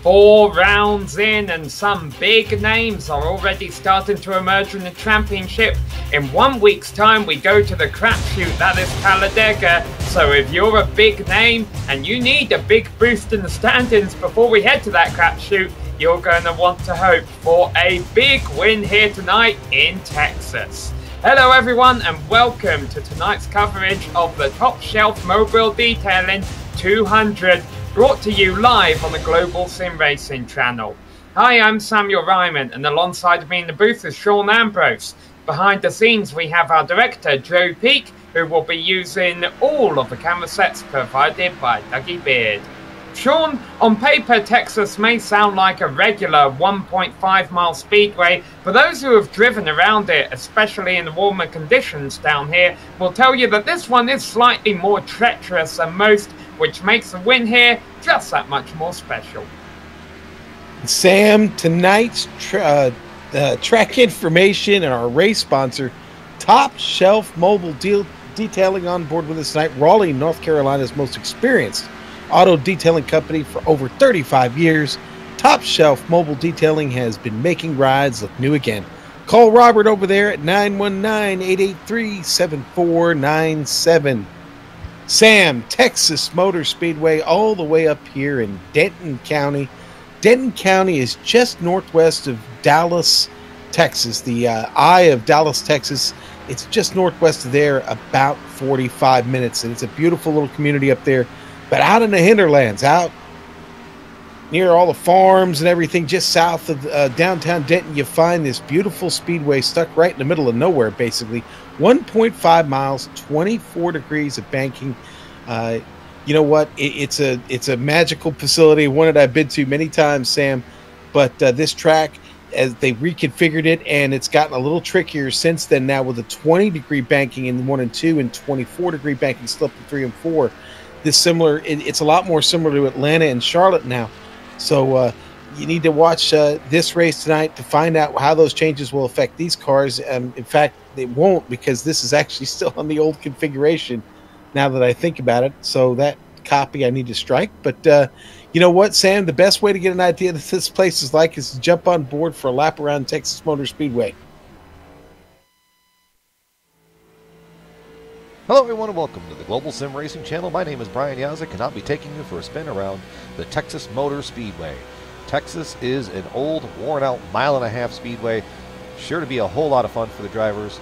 Four rounds in and some big names are already starting to emerge from the championship. In 1 week's time we go to the crapshoot that is Talladega, so if you're a big name and you need a big boost in the standings before we head to that crapshoot, you're going to want to hope for a big win here tonight in Texas. Hello everyone and welcome to tonight's coverage of the Top Shelf Mobile Detailing 200, brought to you live on the Global SimRacing Channel. Hi, I'm Samuel Ryman, and alongside me in the booth is Sean Ambrose. Behind the scenes we have our director Joe Peake, who will be using all of the camera sets provided by Dougie Beard. Sean, on paper Texas may sound like a regular 1.5 mile speedway, but those who have driven around it, especially in the warmer conditions down here, will tell you that this one is slightly more treacherous than most, which makes the win here just that much more special. Sam, tonight's track information and our race sponsor, Top Shelf Mobile Detailing, on board with us tonight. Raleigh, North Carolina's most experienced auto detailing company for over 35 years. Top Shelf Mobile Detailing has been making rides look new again. Call Robert over there at 919-883-7497. Sam, Texas Motor Speedway, all the way up here in Denton County. Denton County is just northwest of Dallas, Texas. The eye of Dallas, Texas. It's just northwest of there, about 45 minutes. And it's a beautiful little community up there. But out in the hinterlands, out near all the farms and everything, just south of downtown Denton, you find this beautiful speedway stuck right in the middle of nowhere, basically. 1.5 miles, 24 degrees of banking. You know what? It's a magical facility, one that I've been to many times, Sam. But this track, as they reconfigured it, and it's gotten a little trickier since then now with a 20-degree banking in 1 and 2 and 24-degree banking slip in 3 and 4. It's a lot more similar to Atlanta and Charlotte now. So you need to watch this race tonight to find out how those changes will affect these cars. In fact, they won't, because this is actually still on the old configuration now that I think about it. So that copy I need to strike. But you know what, Sam? The best way to get an idea of what this place is like is to jump on board for a lap around Texas Motor Speedway. Hello everyone and welcome to the Global SimRacing Channel. My name is Brian Yazek and I'll be taking you for a spin around the Texas Motor Speedway. Texas is an old, worn-out mile-and-a-half speedway, sure to be a whole lot of fun for the drivers.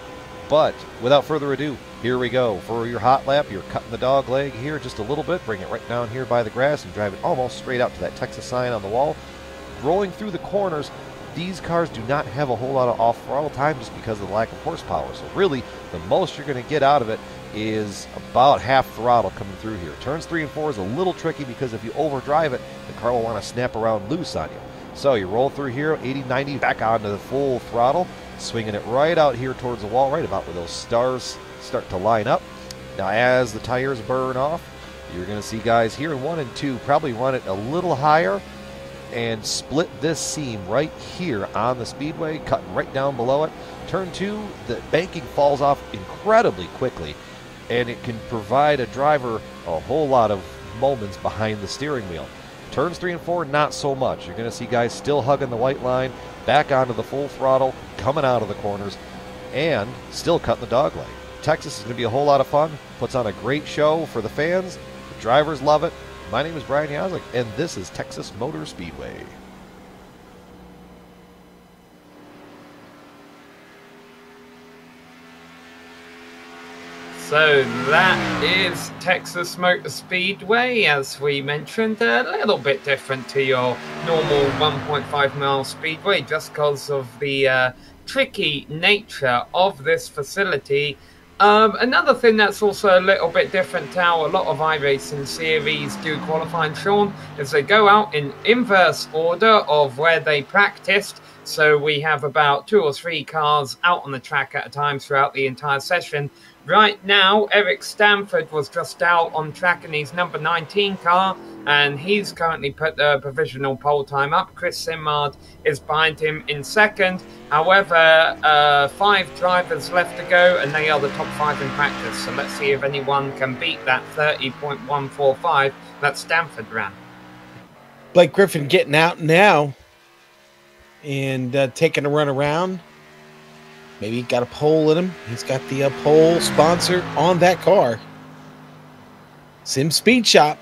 But without further ado, here we go. For your hot lap, you're cutting the dog leg here just a little bit, bring it right down here by the grass and drive it almost straight out to that Texas sign on the wall. Rolling through the corners, these cars do not have a whole lot of off-throttle time just because of the lack of horsepower. So really, the most you're going to get out of it is about half throttle coming through here. Turns 3 and 4 is a little tricky because if you overdrive it, the car will want to snap around loose on you. So you roll through here, 80, 90, back onto the full throttle, swinging it right out here towards the wall, right about where those stars start to line up. Now as the tires burn off, you're going to see guys here in 1 and 2 probably run it a little higher and split this seam right here on the speedway, cutting right down below it. Turn 2, the banking falls off incredibly quickly, and it can provide a driver a whole lot of moments behind the steering wheel. Turns 3 and 4, not so much. You're going to see guys still hugging the white line, back onto the full throttle, coming out of the corners, and still cutting the dog leg. Texas is going to be a whole lot of fun, puts on a great show for the fans. The drivers love it. My name is Brian Yazek, and this is Texas Motor Speedway. So that is Texas Motor Speedway, as we mentioned, a little bit different to your normal 1.5 mile speedway just because of the tricky nature of this facility. Another thing that's also a little bit different to how a lot of iRacing series do qualifying, Sean, is they go out in inverse order of where they practiced. So we have about 2 or 3 cars out on the track at a time throughout the entire session, Right now, Eric Stanford was just out on track in his number 19 car, and he's currently put the provisional pole time up. Chris Simard is behind him in second. However, 5 drivers left to go, and they are the top 5 in practice. So let's see if anyone can beat that 30.145 that Stanford ran. Blake Griffin getting out now and taking a run around. Maybe he got a pole in him. He's got the pole sponsor on that car. Sim Speed Shop.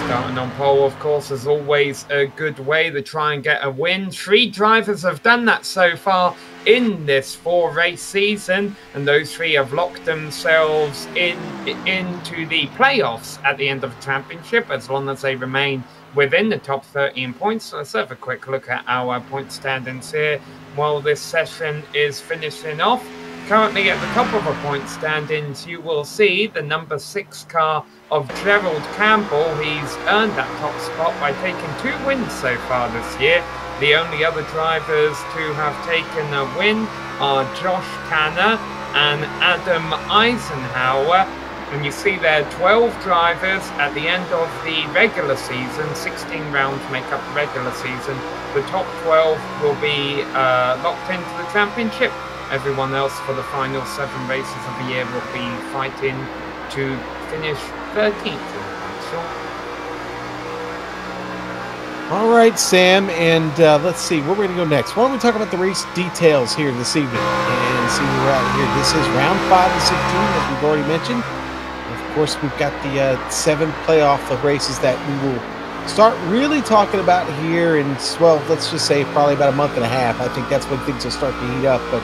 Starting on pole, of course, is always a good way to try and get a win. 3 drivers have done that so far in this 4-race season, and those 3 have locked themselves into the playoffs at the end of the championship, as long as they remain within the top 13 points. So let's have a quick look at our point standings here while this session is finishing off. Currently at the top of the point standings, you will see the number 6 car of Gerald Campbell. He's earned that top spot by taking 2 wins so far this year. The only other drivers to have taken a win are Josh Tanner and Adam Eisenhower. And you see there 12 drivers at the end of the regular season. 16 rounds make up the regular season. The top 12 will be locked into the championship. Everyone else for the final 7 races of the year will be fighting to finish 13th. All right, Sam, and let's see, where we're going to go next. Why don't we talk about the race details here this evening and see where we're at here. This is round 5 of 16, as we've already mentioned. Of course, we've got the 7 playoff races that we will start really talking about here in, well, let's just say probably about a month and a half. I think that's when things will start to heat up. But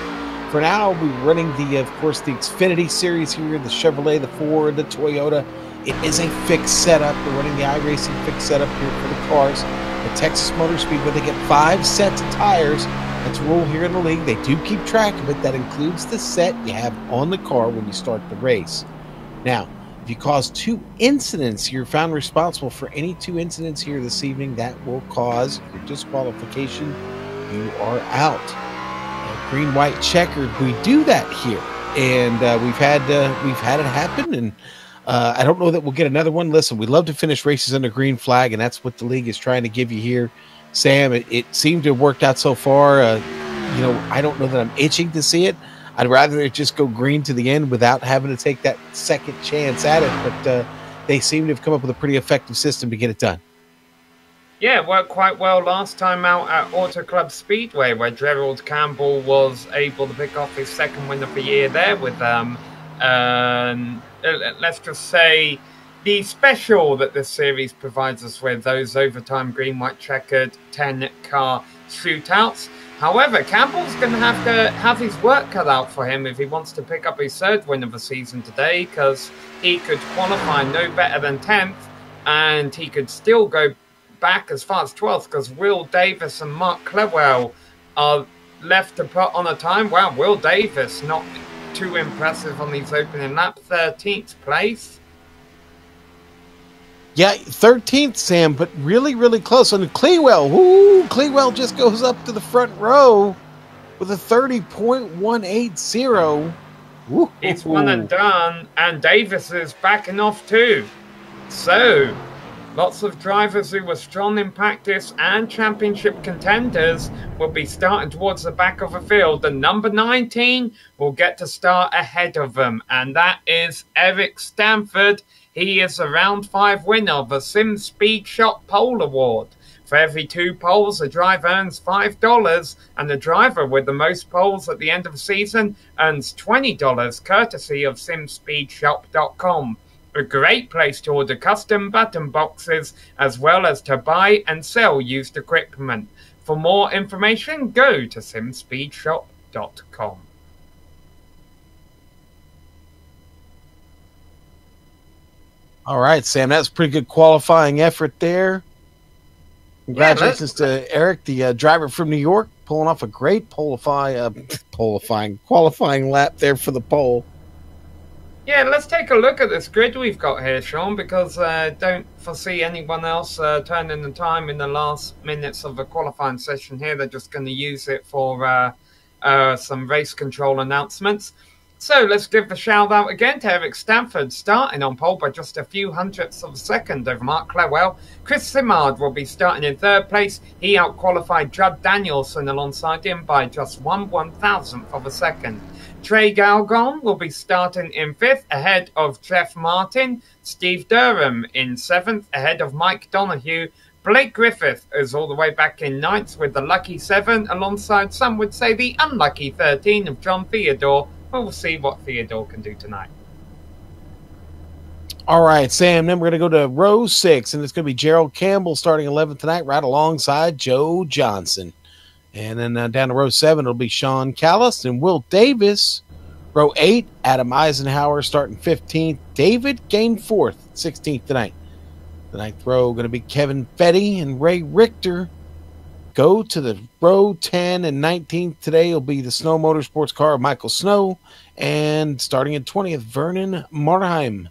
for now, we're running of course, the Xfinity Series here, the Chevrolet, the Ford, the Toyota. It is a fixed setup. We're running the iRacing fixed setup here for the cars. The Texas Motor Speedway, they get 5 sets of tires. That's a rule here in the league. They do keep track of it. That includes the set you have on the car when you start the race. Now, if you cause 2 incidents, you're found responsible for any 2 incidents here this evening. That will cause your disqualification. You are out. Green, white, checkered. We do that here, and we've had it happen. And I don't know that we'll get another one. Listen, we love to finish races under green flag, and that's what the league is trying to give you here, Sam. It seemed to have worked out so far. I don't know that I'm itching to see it. I'd rather it just go green to the end without having to take that second chance at it. But they seem to have come up with a pretty effective system to get it done. Yeah, it worked quite well last time out at Auto Club Speedway, where Gerald Campbell was able to pick off his 2nd win of the year there with, let's just say, the special that this series provides us with, those overtime green, white, checkered 10-car shootouts. However, Campbell's going to have his work cut out for him if he wants to pick up his 3rd win of the season today, because he could qualify no better than 10th, and he could still go back as far as 12th, because Will Davis and Mark Clewell are left to put on a time. Wow, Will Davis not too impressive on these opening lap, 13th place. Yeah, 13th, Sam, but really, really close. And Clewell just goes up to the front row with a 30.180. It's one and done, and Davis is backing off too. So, lots of drivers who were strong in practice and championship contenders will be starting towards the back of the field. The number 19 will get to start ahead of them, and that is Eric Stanford. He is a round 5 winner of the Sim Speed Shop Pole Award. For every 2 poles, the driver earns $5, and the driver with the most poles at the end of the season earns $20, courtesy of simspeedshop.com. A great place to order custom button boxes, as well as to buy and sell used equipment. For more information, go to simspeedshop.com. All right, Sam, that's a pretty good qualifying effort there. Congratulations to Eric, the driver from New York, pulling off a great qualifying lap there for the pole. Yeah, let's take a look at this grid we've got here, Sean, because I don't foresee anyone else turning the time in the last minutes of the qualifying session here. They're just going to use it for some race control announcements. So let's give the shout out again to Eric Stanford, starting on pole by just a few hundredths of a second over Mark Clewell. Chris Simard will be starting in third place. He outqualified Judd Danielson alongside him by just 1/1000th of a second. Trey Galgon will be starting in fifth ahead of Jeff Martin. Steve Durham in seventh ahead of Mike Donoghue. Blake Griffith is all the way back in ninth with the lucky 7 alongside some would say the unlucky 13 of John Theodore. We'll see what Theodore can do tonight. All right, Sam, then we're going to go to row 6, and it's going to be Gerald Campbell starting 11th tonight, right alongside Joe Johnson. And then down to row 7, it'll be Sean Callis and Will Davis. Row 8, Adam Eisenhower starting 15th. David gained 4th, 16th tonight. The 9th row going to be Kevin Fetty and Ray Richter. Go to the row 10 and 19th today will be the Snow Motorsports car of Michael Snow. And starting at 20th, Vernon Marheim.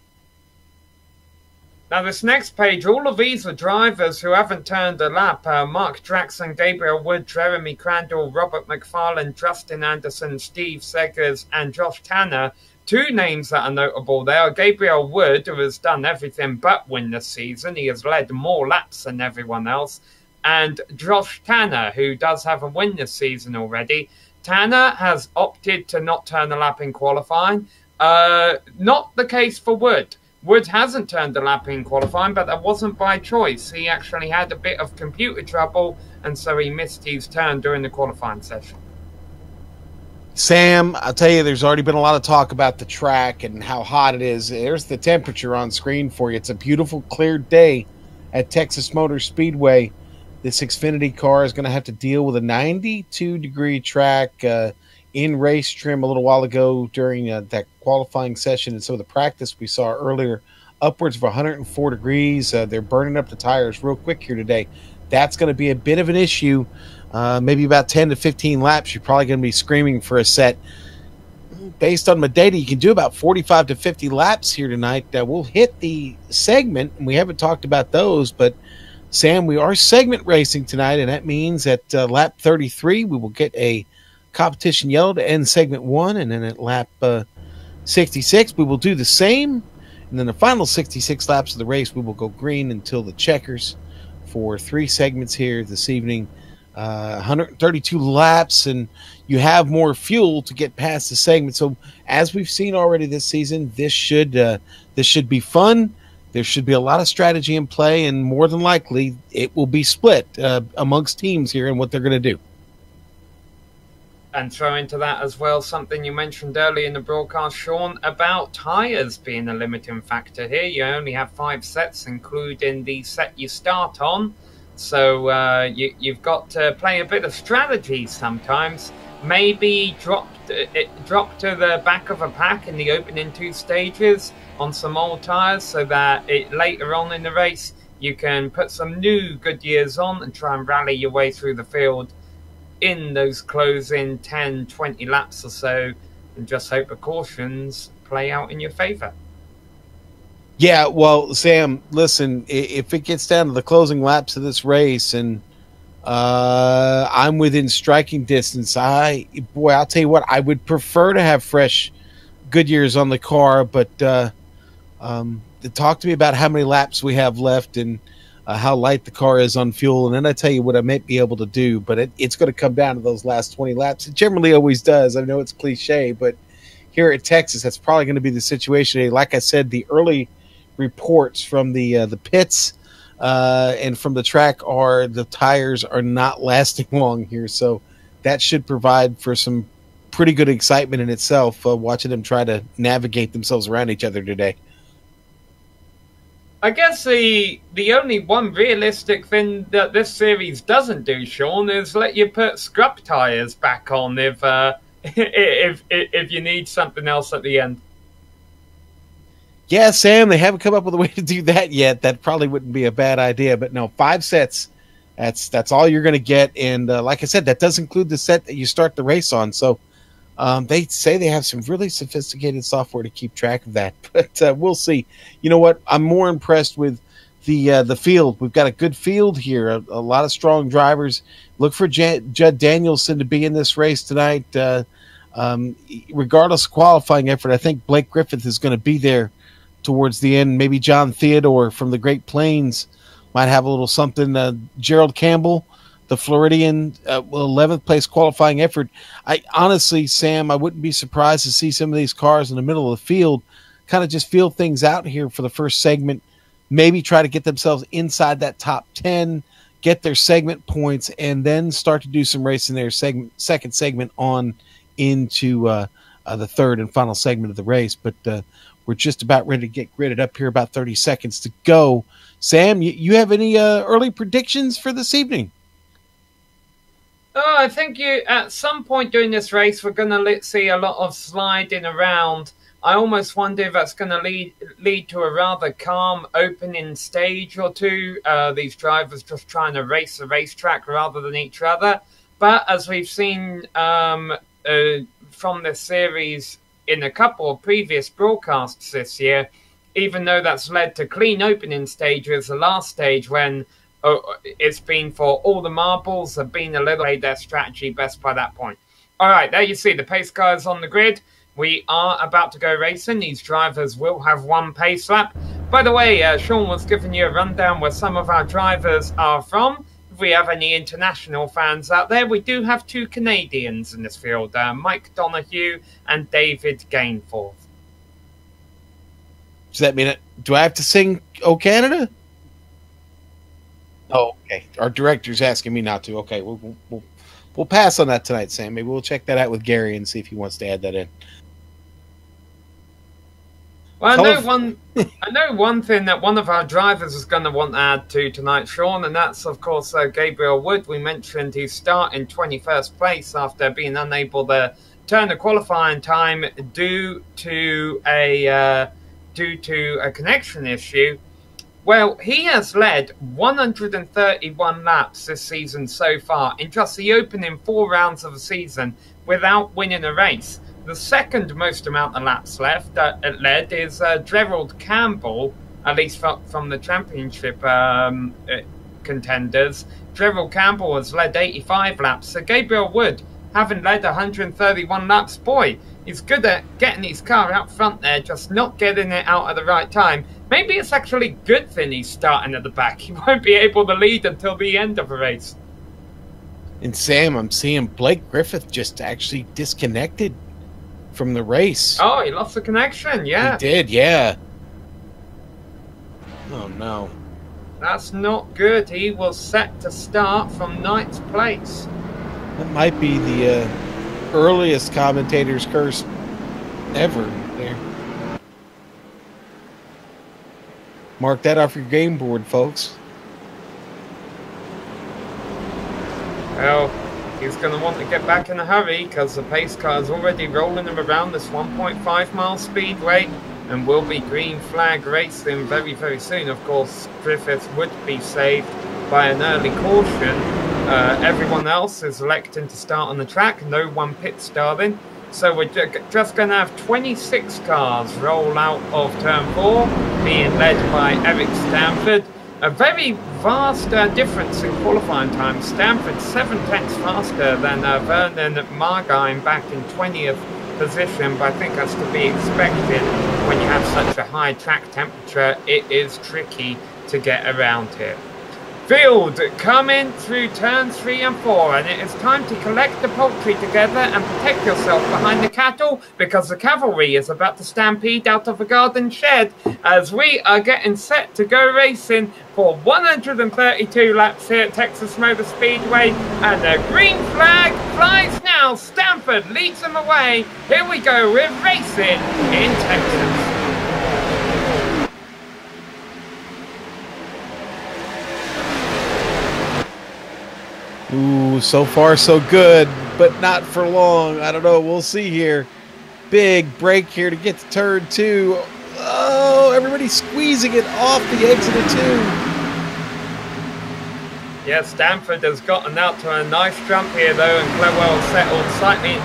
Now this next page, all of these are drivers who haven't turned a lap. Mark Jackson, Gabriel Wood, Jeremy Crandall, Robert McFarlane, Justin Anderson, Steve Seggers, and Josh Tanner. 2 names that are notable there. Gabriel Wood, who has done everything but win this season. He has led more laps than everyone else. And Josh Tanner, who does have a win this season already. Tanner has opted to not turn a lap in qualifying. Not the case for Wood. Wood hasn't turned a lap in qualifying, but that wasn't by choice. He actually had a bit of computer trouble, and so he missed his turn during the qualifying session. Sam, I'll tell you, there's already been a lot of talk about the track and how hot it is. There's the temperature on screen for you. It's a beautiful, clear day at Texas Motor Speedway. This Xfinity car is going to have to deal with a 92-degree track in race trim a little while ago during that qualifying session. And so the practice we saw earlier, upwards of 104 degrees. They're burning up the tires real quick here today. That's going to be a bit of an issue. Maybe about 10 to 15 laps, you're probably going to be screaming for a set. Based on my data, you can do about 45 to 50 laps here tonight. We'll hit the segment, and we haven't talked about those, but Sam, we are segment racing tonight, and that means at lap 33, we will get a competition yellow to end segment 1, and then at lap 66, we will do the same. And then the final 66 laps of the race, we will go green until the checkers for 3 segments here this evening. 132 laps, and you have more fuel to get past the segment. So as we've seen already this season, this should be fun. There should be a lot of strategy in play, and more than likely it will be split amongst teams here and what they're going to do. And throw into that as well something you mentioned earlier in the broadcast, Sean, about tyres being a limiting factor here. You only have 5 sets, including the set you start on. So you've got to play a bit of strategy sometimes. Maybe drop to the back of a pack in the opening 2 stages on some old tyres so that later on in the race you can put some new Goodyears on and try and rally your way through the field in those closing 10, 20 laps or so, and just hope the cautions play out in your favour. Yeah, well, Sam, listen, if it gets down to the closing laps of this race and I'm within striking distance, I'll tell you what, I would prefer to have fresh Goodyears on the car, but talk to me about how many laps we have left and how light the car is on fuel, and then I tell you what I might be able to do, but it's going to come down to those last 20 laps. It generally always does. I know it's cliche, but here at Texas, that's probably going to be the situation. Like I said, the early reports from the pits and from the track are the tires are not lasting long here, so that should provide for some pretty good excitement in itself, watching them try to navigate themselves around each other today. I guess the only one realistic thing that this series doesn't do, Sean, is let you put scrub tires back on if you need something else at the end. Yeah, Sam, they haven't come up with a way to do that yet. That probably wouldn't be a bad idea, but no, 5 sets. That's all you're going to get, and like I said, that does include the set that you start the race on. So they say they have some really sophisticated software to keep track of that, but we'll see. You know what? I'm more impressed with the field. We've got a good field here, a lot of strong drivers. Look for Judd Danielson to be in this race tonight. Regardless of qualifying effort, I think Blake Griffith is going to be there towards the end. Maybe John Theodore from the Great Plains might have a little something. Gerald Campbell, the Floridian, 11th place qualifying effort. I honestly, Sam, I wouldn't be surprised to see some of these cars in the middle of the field kind of just feel things out here for the first segment, maybe try to get themselves inside that top 10, get their segment points, and then start to do some racing their second segment on into the third and final segment of the race. But we're just about ready to get gridded up here, about 30 seconds to go. Sam, you have any early predictions for this evening? Oh, I think at some point during this race, we're going to see a lot of sliding around. I almost wonder if that's going to lead to a rather calm opening stage or two. These drivers just trying to race the racetrack rather than each other. But as we've seen from this series in a couple of previous broadcasts this year, even though that's led to clean opening stages, the last stage when it's been for all the marbles have been a little their strategy best by that point. All right, there you see the pace cars on the grid. We are about to go racing. These drivers will have one pace lap. By the way, Sean was giving you a rundown where some of our drivers are from. If we have any international fans out there, we do have 2 Canadians in this field, Mike Donoghue and David Gainforth. Does that mean do I have to sing "Oh Canada"? Oh, okay. Our director's asking me not to. Okay, we'll pass on that tonight, Sam. Maybe we'll check that out with Gary and see if he wants to add that in. Well, I know one thing that one of our drivers is going to want to add to tonight, Sean, and that's, of course, Gabriel Wood. We mentioned he's starting 21st place after being unable to turn the qualifying time due to a connection issue. Well, he has led 131 laps this season so far in just the opening 4 rounds of the season without winning a race. The second most amount of laps led is Gerald Campbell, at least from the championship contenders. Gerald Campbell has led 85 laps. So Gabriel Wood, having led 131 laps, boy, he's good at getting his car out front there, just not getting it out at the right time. Maybe it's actually a good thing he's starting at the back. He won't be able to lead until the end of the race. And Sam, I'm seeing Blake Griffith just actually disconnected from the race. Oh, he lost the connection, yeah. He did, yeah. Oh, no. That's not good. He was set to start from 9th place. That might be the earliest commentator's curse ever there. Mark that off your game board, folks. Well, he's going to want to get back in a hurry because the pace car is already rolling him around this 1.5 mile speedway and will be green flag racing very, very soon. Of course, Griffith would be saved by an early caution. Everyone else is electing to start on the track. No one pit starting. So we're just going to have 26 cars roll out of turn 4, being led by Eric Stanford. A very vast difference in qualifying time. Stanford 7/10 faster than Vernon Margine back in 20th position, but I think that's to be expected when you have such a high track temperature. It is tricky to get around here. Field coming through turns 3 and 4, and it is time to collect the poultry together and protect yourself behind the cattle, because the cavalry is about to stampede out of the garden shed as we are getting set to go racing for 132 laps here at Texas Motor Speedway, and the green flag flies now. Stanford leads them away. Here we go, we're racing in Texas. Ooh, so far so good, but not for long. I don't know. We'll see here. Big break here to get to turn 2. Oh, everybody's squeezing it off the exit of 2. Yeah, Stanford has gotten out to a nice jump here, though, and Clewell settled slightly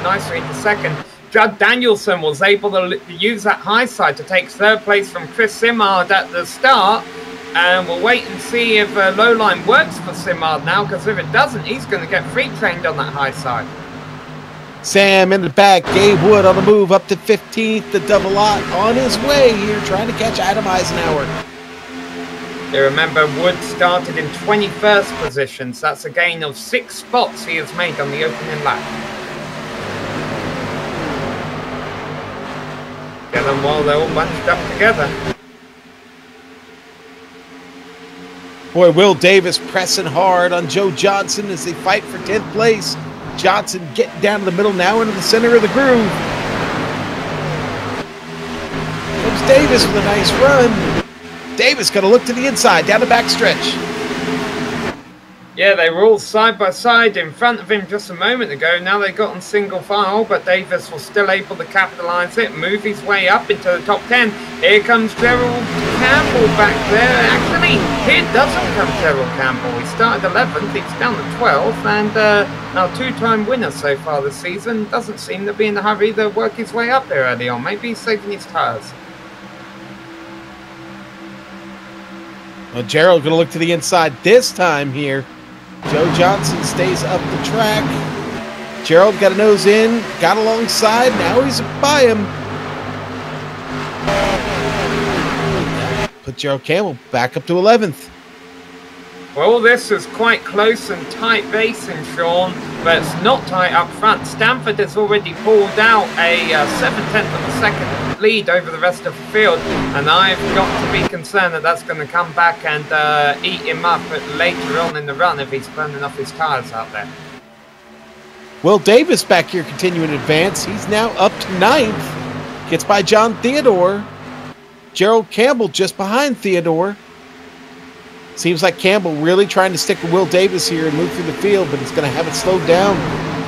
nicely into second. Judd Danielson was able to use that high side to take 3rd place from Chris Simard at the start. And we'll wait and see if low line works for Simard now, because if it doesn't, he's going to get free trained on that high side. Sam in the back, Gabe Wood on the move up to 15th, the double lot on his way here, trying to catch Adam Eisenhower. You remember, Wood started in 21st position, so that's a gain of 6 spots he has made on the opening lap. Get them while they're all bunched up together. Boy, Will Davis pressing hard on Joe Johnson as they fight for 10th place. Johnson getting down to the middle now into the center of the groove. Comes Davis with a nice run. Davis going to look to the inside, down the back stretch. Yeah, they were all side by side in front of him just a moment ago. Now they got on single file, but Davis was still able to capitalise it, move his way up into the top 10. Here comes Gerald Campbell back there. Actually, here doesn't come Gerald Campbell. He started 11th, he's down to 12th, and now two-time winner so far this season. Doesn't seem to be in a hurry to work his way up here early on. Maybe he's saving his tyres. Well, Gerald going to look to the inside this time here. Joe Johnson stays up the track. Gerald got a nose in, got alongside. Now he's by him. Put Gerald Campbell back up to 11th. Well, this is quite close and tight racing, Sean, but it's not tight up front. Stanford has already pulled out a 7/10 of a second lead over the rest of the field, and I've got to be concerned that that's going to come back and eat him up later on in the run if he's burning off his tyres out there. Will Davis back here continuing to advance. He's now up to 9th. Gets by John Theodore. Gerald Campbell just behind Theodore. Seems like Campbell really trying to stick with Will Davis here and move through the field, but it's going to have it slowed down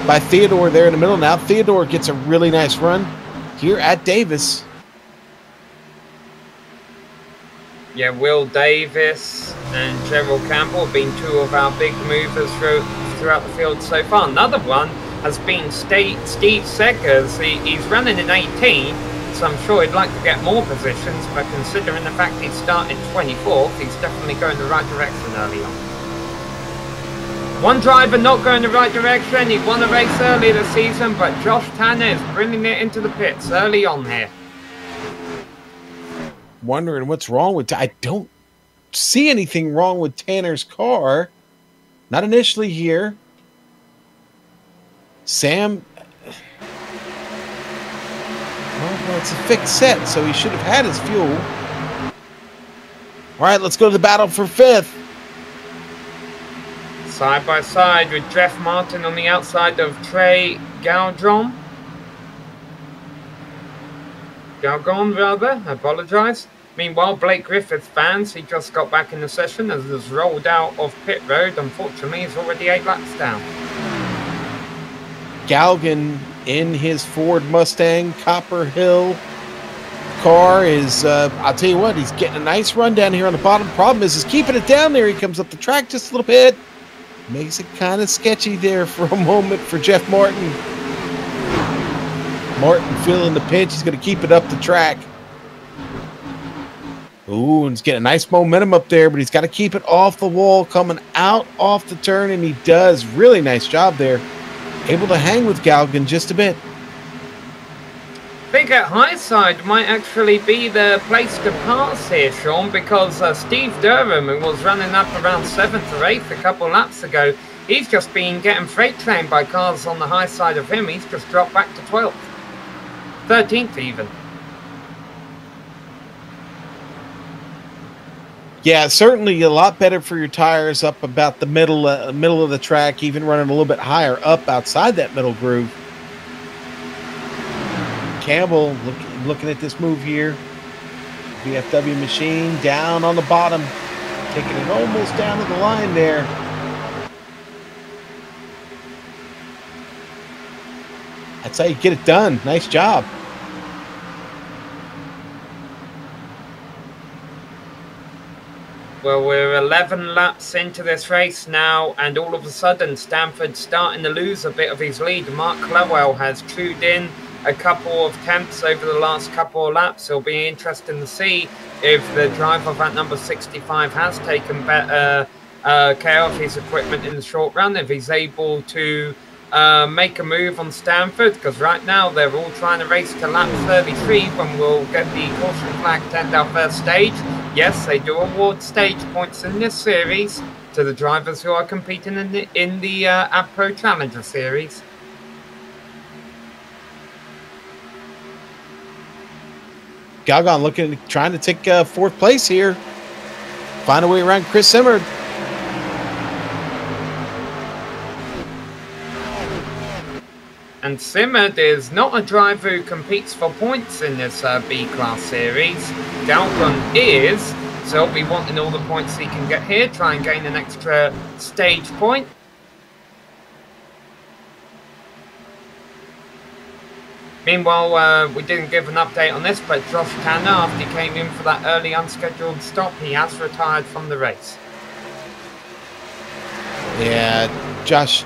by Theodore there in the middle. Now Theodore gets a really nice run here at Davis. Yeah, Will Davis and Gerald Campbell have been two of our big movers throughout the field so far. Another one has been Steve Seggers. He's running in 18. So I'm sure he'd like to get more positions, but considering the fact he started 24th, he's definitely going the right direction early on. One driver not going the right direction. He won a race early this season, but Josh Tanner is bringing it into the pits early on here. Wondering what's wrong with... I don't see anything wrong with Tanner's car. Not initially here. Sam... Well, it's a fixed set, so he should have had his fuel. All right, let's go to the battle for 5th. Side by side with Jeff Martin on the outside of Trey Galgon, rather. I apologise. Meanwhile, Blake Griffith fans, he just got back in the session as has rolled out of pit road. Unfortunately, he's already 8 laps down. Galgan in his Ford Mustang Copper Hill car is, I'll tell you what, he's getting a nice run down here on the bottom. Problem is keeping it down there. He comes up the track just a little bit. Makes it kind of sketchy there for a moment for Jeff Martin. Martin feeling the pinch. He's going to keep it up the track. Ooh, and he's getting a nice momentum up there, but he's got to keep it off the wall, coming out off the turn, and he does. Really nice job there. Able to hang with Galgan just a bit. I think at high side might actually be the place to pass here, Sean, because Steve Durham, who was running up around 7th or 8th a couple laps ago, he's just been getting freight trained by cars on the high side of him. He's just dropped back to 12th. 13th even. Yeah, certainly a lot better for your tires up about the middle of the track, even running a little bit higher up outside that middle groove. Campbell looking at this move here. VFW machine down on the bottom, taking it almost down to the line there. That's how you get it done. Nice job. Well, we're 11 laps into this race now, and all of a sudden Stanford's starting to lose a bit of his lead. Mark Clewell has chewed in a couple of tenths over the last couple of laps. It'll be interesting to see if the driver of that number 65 has taken better care of his equipment in the short run, if he's able to make a move on Stanford, because right now they're all trying to race to lap 33 when we'll get the caution flag to end our first stage. Yes, they do award stage points in this series to the drivers who are competing in the AdPro Challenger Series. Galgon trying to take fourth place here. Find a way around Chris Simard. And Simard is not a driver who competes for points in this B-Class series. Galgon is, so he'll be wanting all the points he can get here, try and gain an extra stage point. Meanwhile, we didn't give an update on this, but Josh Tanner, after he came in for that early unscheduled stop, he has retired from the race. Yeah, Josh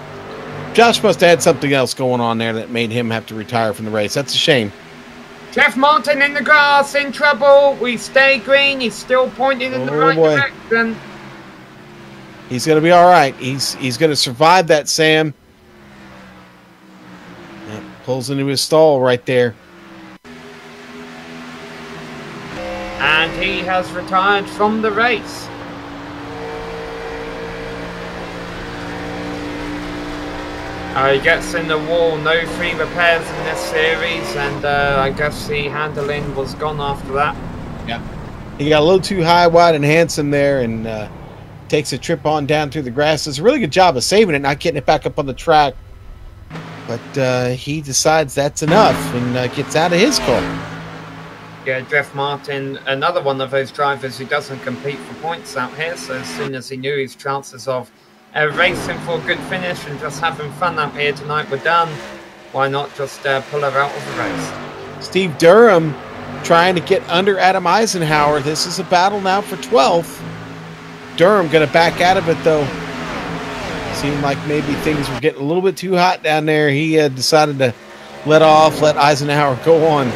must have had something else going on there that made him have to retire from the race. That's a shame. Jeff Martin in the grass, in trouble. We stay green. He's still pointing in the right direction. He's going to be all right. He's going to survive that, Sam. Yep, pulls into his stall right there. And he has retired from the race. He gets in the wall, no free repairs in this series, and I guess the handling was gone after that. Yeah. He got a little too high, wide, and handsome there, and takes a trip on down through the grass. Does a really good job of saving it, not getting it back up on the track. But he decides that's enough and gets out of his car. Yeah, Jeff Martin, another one of those drivers who doesn't compete for points out here, so as soon as he knew his chances of racing for a good finish and just having fun up here tonight were done, why not just pull her out of the race? Steve Durham trying to get under Adam Eisenhower. This is a battle now for 12th. Durham going to back out of it, though. Seemed like maybe things were getting a little bit too hot down there. He decided to let Eisenhower go on.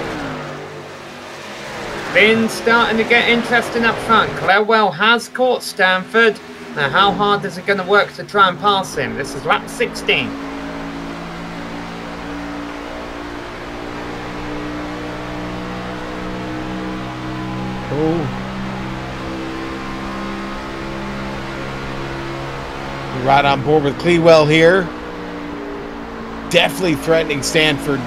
Things starting to get interesting up front. Clairwell has caught Stanford. Now, how hard is it going to work to try and pass him? This is lap 16. Oh. We're right on board with Clewell here. Definitely threatening Stanford.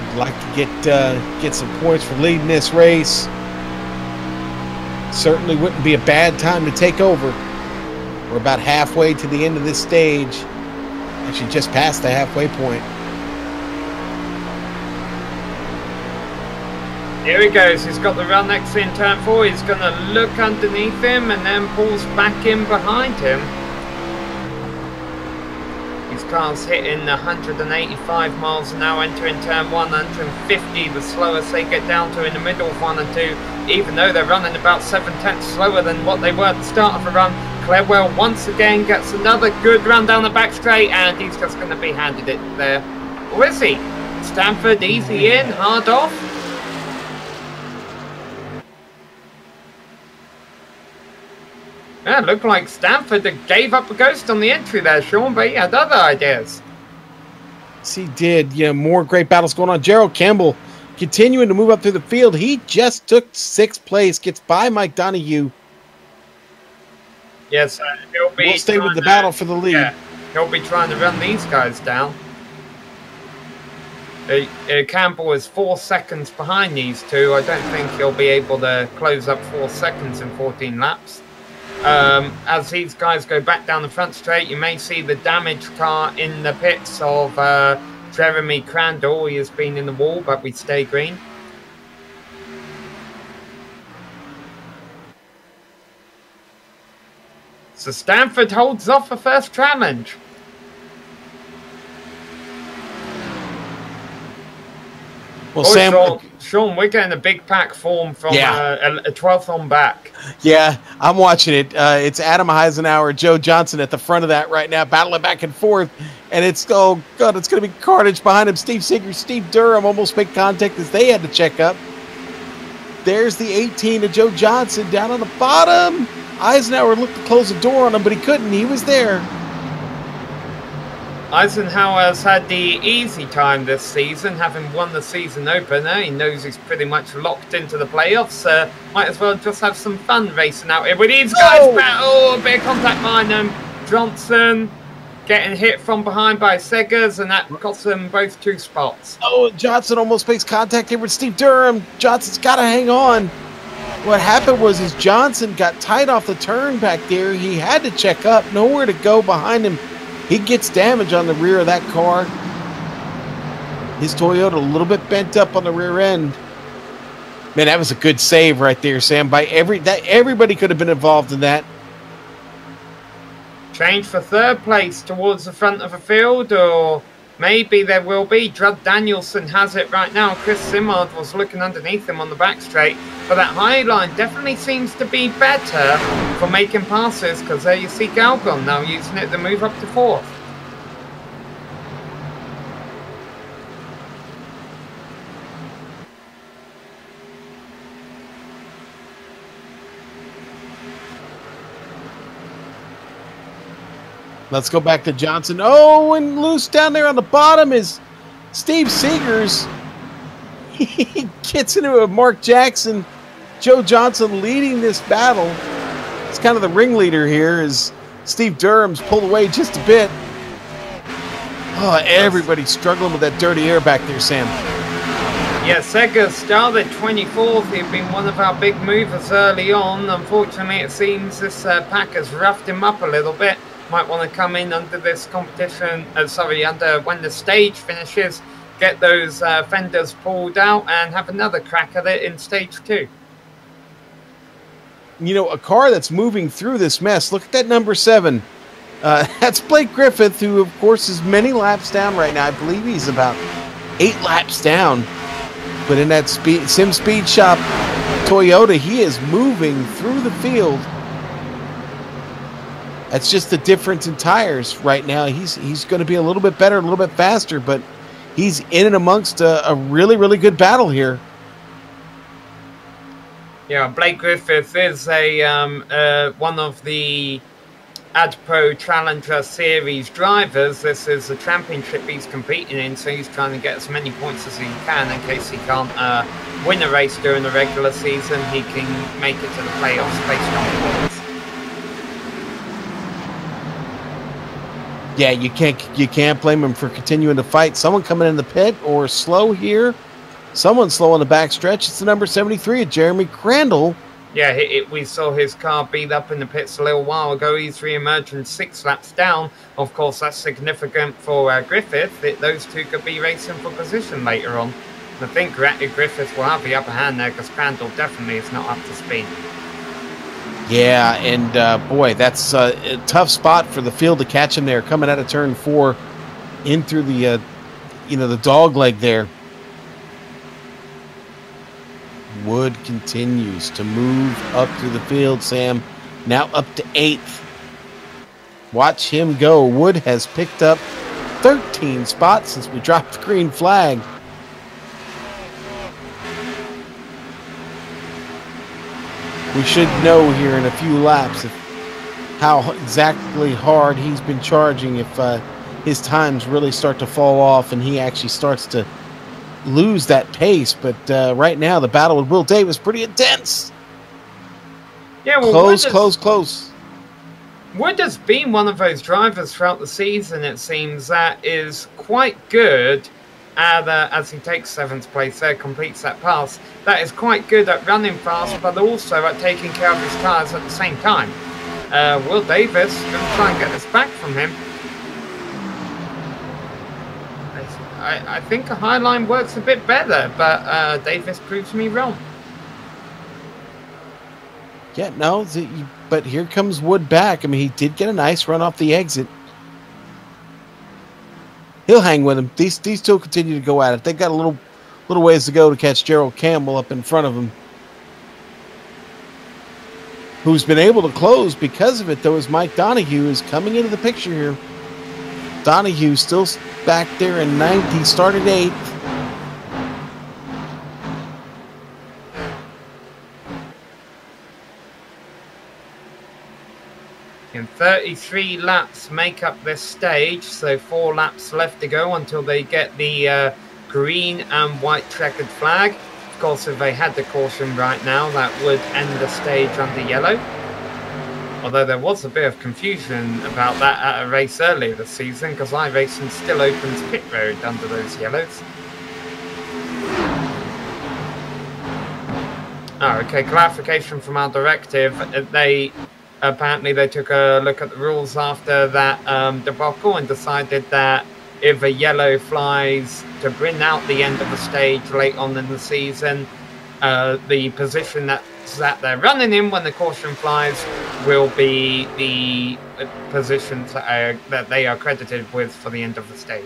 Would like to get some points for leading this race. Certainly wouldn't be a bad time to take over. We're about halfway to the end of this stage. Actually, just past the halfway point. Here he goes. He's got the run next in turn 4. He's going to look underneath him and then pulls back in behind him. His car's hitting 185 miles an hour entering turn 1, 150, the slowest they get down to in the middle of 1 and 2, even though they're running about 7/10 slower than what they were at the start of the run. Clairwell once again gets another good run down the back straight, and he's just going to be handed it there. Or is he? Stanford easy in, hard off. Yeah, it looked like Stanford gave up a ghost on the entry there, Sean, but he had other ideas. Yes, he did. Yeah, more great battles going on. Gerald Campbell continuing to move up through the field. He just took 6th place, gets by Mike Donahue. Yes, we'll stay with the battle for the lead. Yeah, he'll be trying to run these guys down. Campbell is 4 seconds behind these two. I don't think he'll be able to close up 4 seconds in 14 laps. As these guys go back down the front straight, you may see the damaged car in the pits of Jeremy Crandall. He has been in the wall, but we stay green. So Stanford holds off the first challenge. Well, Sam, Sean, we're getting a big pack form from a 12th on back. Yeah, I'm watching it. It's Adam Eisenhower, Joe Johnson at the front of that right now, battling back and forth. And it's, oh, God, it's going to be carnage behind him. Steve Seeger, Steve Durham almost made contact as they had to check up. There's the 18 of Joe Johnson down on the bottom. Eisenhower looked to close the door on him, but he couldn't. He was there. Eisenhower's had the easy time this season, having won the season opener. He knows he's pretty much locked into the playoffs. Might as well just have some fun racing out here. But these guys battle. Oh, a bit of contact behind them. Johnson getting hit from behind by Seggers, and that cost them both 2 spots. Oh, Johnson almost makes contact here with Steve Durham. Johnson's got to hang on. What happened was Johnson got tight off the turn back there. He had to check up. Nowhere to go behind him. He gets damage on the rear of that car. His Toyota a little bit bent up on the rear end. Man, that was a good save right there, Sam. Everybody could have been involved in that. Change for 3rd place towards the front of the field, or maybe there will be. Drud Danielson has it right now. Chris Simard was looking underneath him on the back straight. But that high line definitely seems to be better for making passes, because there you see Galgon now using it to move up to 4th. Let's go back to Johnson. Oh, and loose down there on the bottom is Steve Seegers. He gets into a Mark Jackson. Joe Johnson leading this battle. It's kind of the ringleader here as Steve Durham's pulled away just a bit. Oh, everybody's struggling with that dirty air back there, Sam. Yeah, Seggers started 24th. He'd been one of our big movers early on. Unfortunately, it seems this pack has roughed him up a little bit. Might want to come in under this competition, under when the stage finishes, get those fenders pulled out and have another crack at it in stage 2. You know, a car that's moving through this mess. Look at that number 7. That's Blake Griffith, who, of course, is many laps down right now. I believe he's about 8 laps down. But in that Sim Speed Shop Toyota, he is moving through the field. That's just the difference in tires right now. He's going to be a little bit better, a little bit faster, but he's in and amongst a really, really good battle here. Yeah, Blake Griffith is one of the AdPro Challenger Series drivers. This is the championship he's competing in, so he's trying to get as many points as he can in case he can't win a race during the regular season. He can make it to the playoffs based on points. Yeah, you can't blame him for continuing to fight. Someone coming in the pit or slow here. Someone slow on the back stretch. It's the number 73 of Jeremy Crandall. Yeah, we saw his car beat up in the pits a little while ago. He's re-emerging 6 laps down. Of course, that's significant for Griffith. Those two could be racing for position later on. I think Griffith will have the upper hand there because Crandall definitely is not up to speed. Yeah, and boy, that's a tough spot for the field to catch him there, coming out of turn 4 in through the the dog leg there. Wood continues to move up through the field, Sam. Now up to 8th. Watch him go. Wood has picked up 13 spots since we dropped the green flag. We should know here in a few laps how exactly hard he's been charging if his times really start to fall off and he actually starts to lose that pace. But right now, the battle with Will Davis pretty intense. Yeah, well, close. Wood has been one of those drivers throughout the season, it seems, that is quite good at, as he takes 7th place there, completes that pass. That is quite good at running fast, but also at taking care of his tyres at the same time. Will Davis going to try and get this back from him. I think a high line works a bit better, but Davis proves me wrong. Yeah, no, but here comes Wood back. I mean, he did get a nice run off the exit. He'll hang with him. These two continue to go at it. They've got a little ways to go to catch Gerald Campbell up in front of him. Who's been able to close because of it, though, is Mike Donahue is coming into the picture here. Donahue still back there in 9th. He started 8th. And 33 laps make up this stage, so 4 laps left to go until they get the green and white checkered flag. Of course, if they had the caution right now, that would end the stage under yellow. Although there was a bit of confusion about that at a race earlier this season, because iRacing still opens pit road under those yellows. Oh, okay, clarification from our directive. Apparently they took a look at the rules after that debacle and decided that if a yellow flies to bring out the end of the stage late on in the season, the position that they're running in when the caution flies will be the positions that they are credited with for the end of the stage.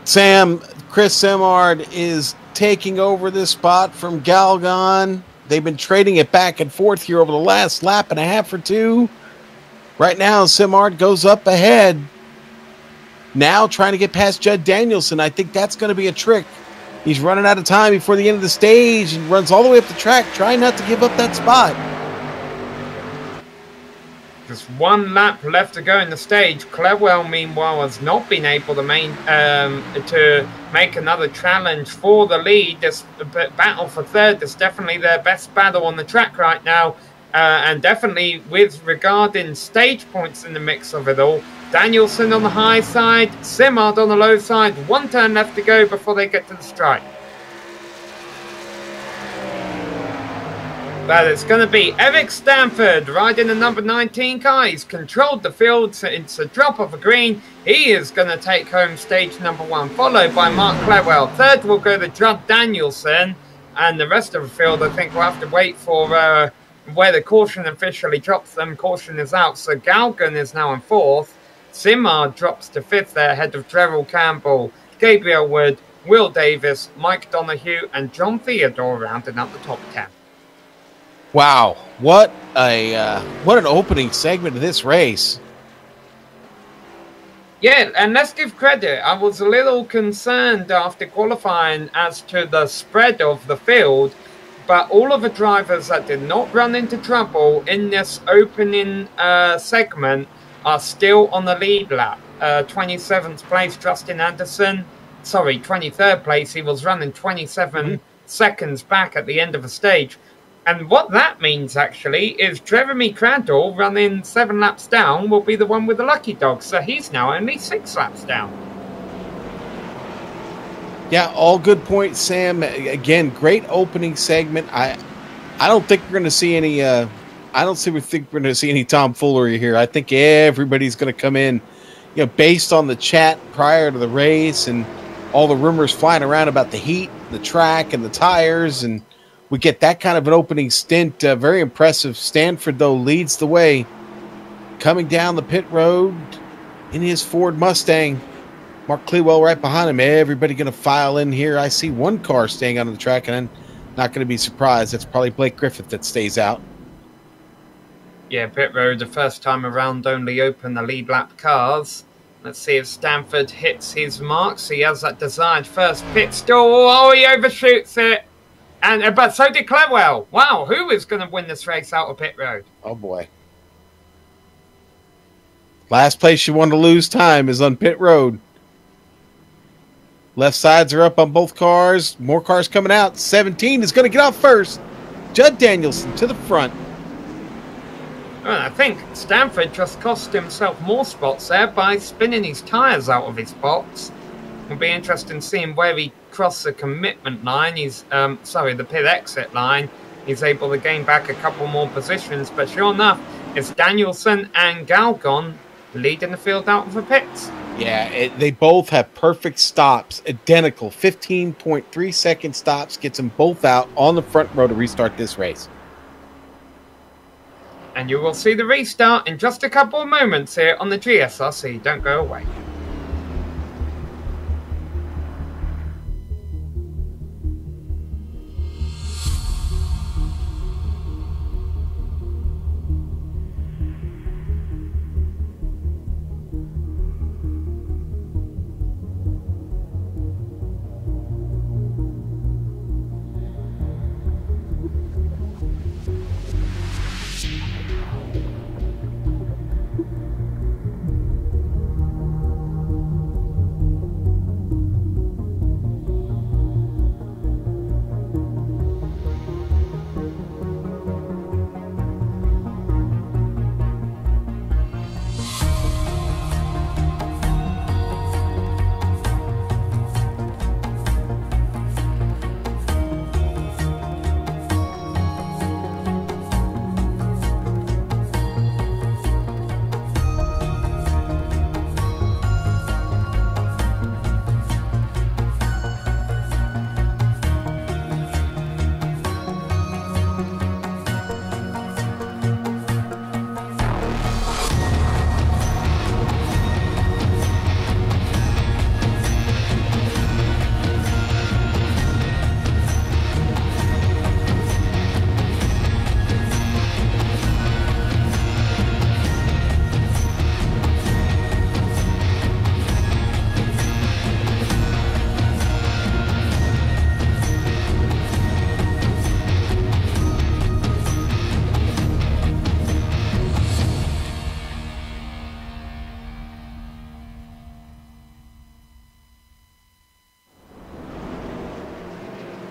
Sam, Chris Simard is taking over this spot from Galgon. They've been trading it back and forth here over the last lap and a half or two. Right now, Simard goes up ahead. Now trying to get past Judd Danielson. I think that's going to be a trick. He's running out of time before the end of the stage and runs all the way up the track, trying not to give up that spot. Just 1 lap left to go in the stage. Clewell, meanwhile, has not been able to make another challenge for the lead. This battle for third is definitely their best battle on the track right now. And definitely with regarding stage points in the mix of it all. Danielson on the high side, Simard on the low side. 1 turn left to go before they get to the stripe. But it's going to be Eric Stanford riding the number 19 car. He's controlled the field, so it's a drop of a green. He is going to take home stage number 1, followed by Mark Clewell. Third will go to Judd Danielson, and the rest of the field, I think, will have to wait for where the caution officially drops them. Caution is out, so Galgan is now in 4th. Simard drops to 5th there, ahead of Drerrell Campbell, Gabriel Wood, Will Davis, Mike Donoghue, and John Theodore rounding out the top 10. Wow, what an opening segment of this race. Yeah, and let's give credit. I was a little concerned after qualifying as to the spread of the field, but all of the drivers that did not run into trouble in this opening segment are still on the lead lap. 27th place, Justin Anderson. Sorry, 23rd place. He was running 27 seconds back at the end of the stage. And what that means, actually, is Jeremy Crandall, running 7 laps down, will be the one with the lucky dog. So he's now only 6 laps down. Yeah, all good points, Sam. Again, great opening segment. I don't think we're going to see any. I don't think we're going to see any tomfoolery here. I think everybody's going to come in, based on the chat prior to the race and all the rumors flying around about the heat, the track, and the tires, and we get that kind of an opening stint. Very impressive. Stanford, though, leads the way. Coming down the pit road in his Ford Mustang. Mark Clewell right behind him. Everybody going to file in here. I see 1 car staying on the track, and I'm not going to be surprised. It's probably Blake Griffith that stays out. Yeah, pit road, the first time around, only open the lead lap cars. Let's see if Stanford hits his marks. He has that desired first pit stall. Oh, he overshoots it. But so did Clewell. Wow, who is going to win this race out of pit road? Oh, boy. Last place you want to lose time is on pit road. Left sides are up on both cars. More cars coming out. 17 is going to get out first. Judd Danielson to the front. Well, I think Stanford just cost himself more spots there by spinning his tyres out of his box. It'll be interesting seeing where he crossed the commitment line. The pit exit line. He's able to gain back a couple more positions, but sure enough, it's Danielson and Galgon leading the field out of the pits. Yeah, they both have perfect stops, identical 15.3 second stops, gets them both out on the front row to restart this race. And you will see the restart in just a couple of moments here on the GSRC. Don't go away.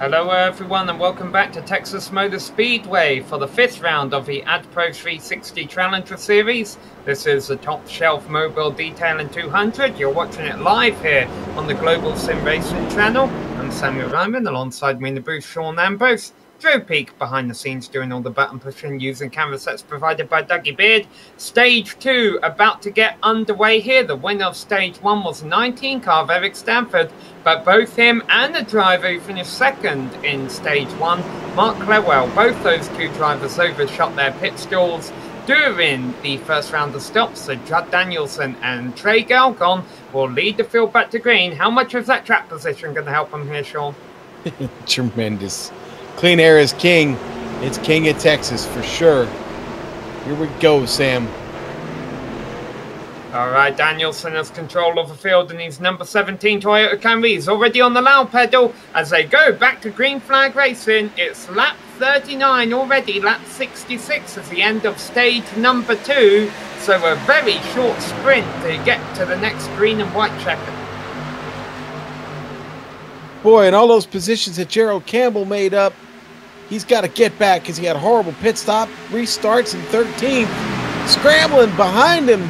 Hello everyone and welcome back to Texas Motor Speedway for the 5th round of the AdPro 360 Challenger Series. This is the top shelf mobile detailing 200. You're watching it live here on the Global SimRacing Channel. I'm Samuel Ryman, alongside me in the booth, Sean Ambrose. Joe Peak behind the scenes doing all the button pushing using camera sets provided by Dougie Beard. Stage 2 about to get underway here. The winner of Stage 1 was 19 car of Eric Stanford, but both him and the driver who finished second in Stage 1, Mark Clewell, both those two drivers overshot their pit stalls during the first round of stops. So Judd Danielson and Trey Galgon will lead the field back to green. How much is that track position going to help them here, Sean? Tremendous. Clean air is king. It's king of Texas for sure. Here we go, Sam. All right, Danielson has control of the field in his number 17 Toyota Camry. He's already on the loud pedal as they go back to green flag racing. It's lap 39 already, lap 66 is the end of stage number 2. So a very short sprint to get to the next green and white checker. Boy, and all those positions that Gerald Campbell made up, he's got to get back because he had a horrible pit stop. Restarts in 13th. Scrambling behind him,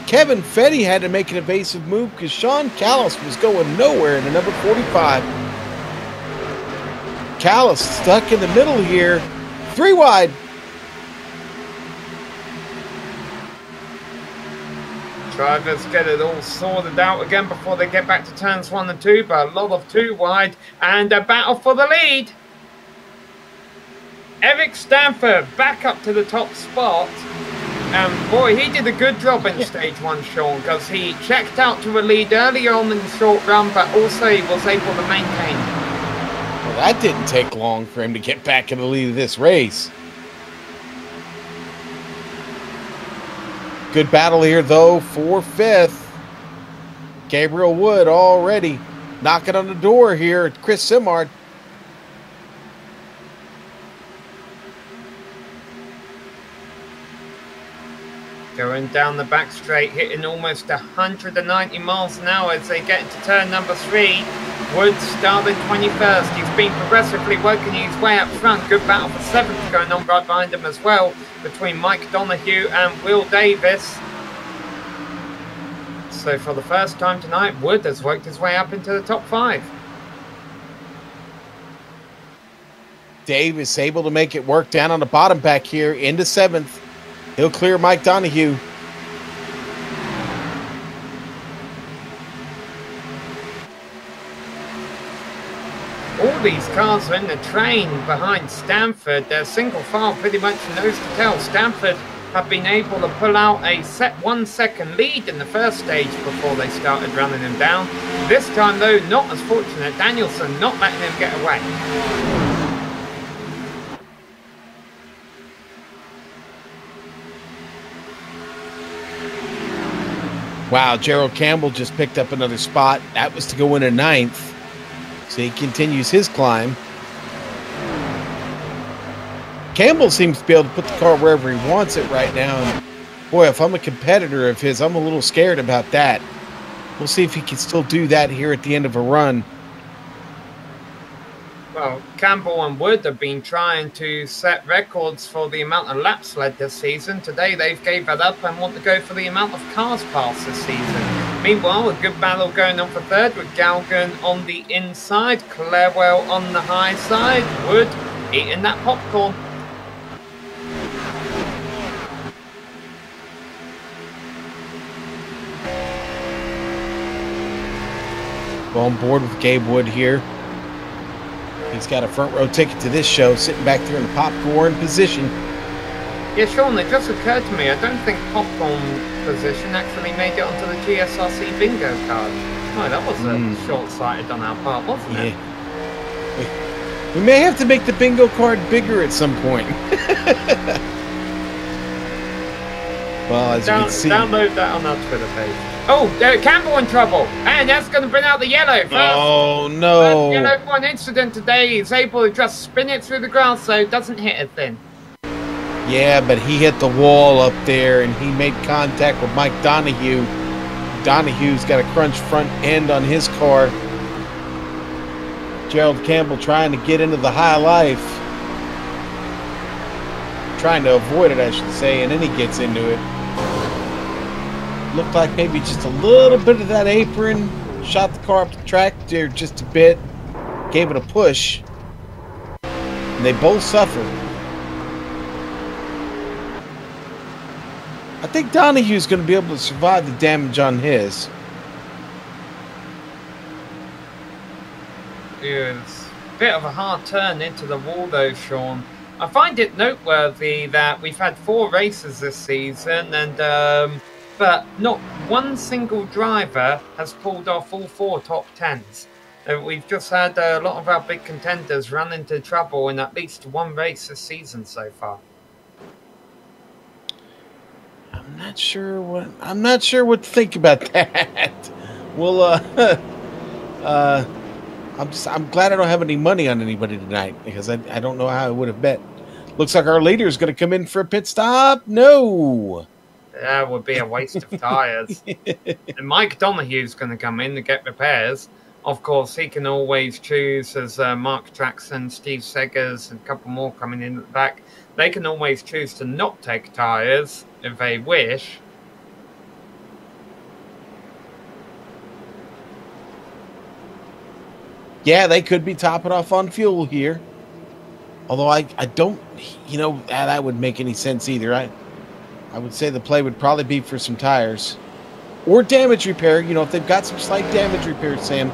Kevin Fetty had to make an evasive move because Sean Callis was going nowhere in the number 45. Callis stuck in the middle here. 3 wide. Drivers get it all sorted out again before they get back to turns 1 and 2, but a lot of 2 wide and a battle for the lead. Eric Stanford back up to the top spot. And boy, he did a good job in stage 1, Sean, because he checked out to a lead earlier on in the short run, but also he was able to maintain. Well, that didn't take long for him to get back in the lead of this race. Good battle here, though, for 5th. Gabriel Wood already knocking on the door here. Chris Simard. Going down the back straight, hitting almost 190 miles an hour as they get into turn number 3. Wood started 21st. He's been progressively working his way up front. Good battle for 7th going on right behind him as well, between Mike Donoghue and Will Davis. So for the first time tonight, Wood has worked his way up into the top 5. Davis able to make it work down on the bottom back here into 7th. He'll clear Mike Donoghue. All these cars are in the train behind Stanford. They're single file, pretty much nose to tail. Stanford have been able to pull out a 1 second lead in the first stage before they started running him down. This time, though, not as fortunate. Danielson not letting him get away. Wow, Gerald Campbell just picked up another spot. That was to go into 9th. So he continues his climb. Campbell seems to be able to put the car wherever he wants it right now. And boy, if I'm a competitor of his, I'm a little scared about that. We'll see if he can still do that here at the end of a run. Well, Campbell and Wood have been trying to set records for the amount of laps led this season. Today they've gave that up and want to go for the amount of cars passed this season. Meanwhile, a good battle going on for 3rd with Galgan on the inside, Clairwell on the high side, Wood eating that popcorn. On board with Gabe Wood here. He's got a front row ticket to this show, sitting back there in the popcorn position. Yeah, Sean, it just occurred to me, I don't think popcorn position actually made it onto the GSRC bingo card. Oh, that was short-sighted on our part, wasn't it? We may have to make the bingo card bigger at some point. Well, as you can see... Download that on our Twitter page. Oh, Campbell in trouble. And that's going to bring out the yellow first. Oh, no. First yellow for an incident today. He's able to just spin it through the grass so it doesn't hit it then. Yeah, but he hit the wall up there and he made contact with Mike Donoghue. Donoghue's got a crunch front end on his car. Gerald Campbell trying to get into the high life. Trying to avoid it, I should say, and then he gets into it. Looked like maybe just a little bit of that apron. Shot the car up the track there just a bit. Gave it a push. And they both suffer. I think Donahue's going to be able to survive the damage on his. It's a bit of a hard turn into the wall though, Sean. I find it noteworthy that we've had 4 races this season, and but not one single driver has pulled off all 4 top 10s. We've just had a lot of our big contenders run into trouble in at least one race this season so far. I'm not sure what to think about that. Well, I'm glad I don't have any money on anybody tonight, because I don't know how I would have bet. Looks like our leader is going to come in for a pit stop. No. That would be a waste of tyres. And Mike Donahue's going to come in to get repairs. Of course, he can always choose, as Mark Jackson, Steve Seggers, and a couple more coming in at the back. They can always choose to not take tyres if they wish. Yeah, they could be topping off on fuel here. Although I don't, that would make any sense either. I would say the play would probably be for some tires. Or damage repair. If they've got some slight damage repair, Sam,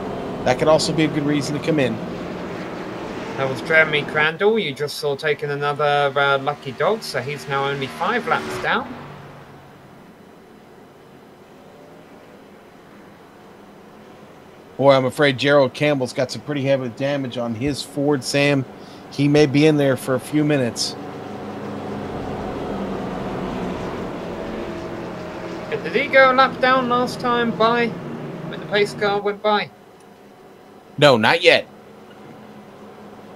that could also be a good reason to come in. That was Jeremy Crandall. You just saw taking another lucky dog, so he's now only 5 laps down. Boy, I'm afraid Gerald Campbell's got some pretty heavy damage on his Ford, Sam. He may be in there for a few minutes. Did he go a lap down last time by when the pace car went by? No, not yet.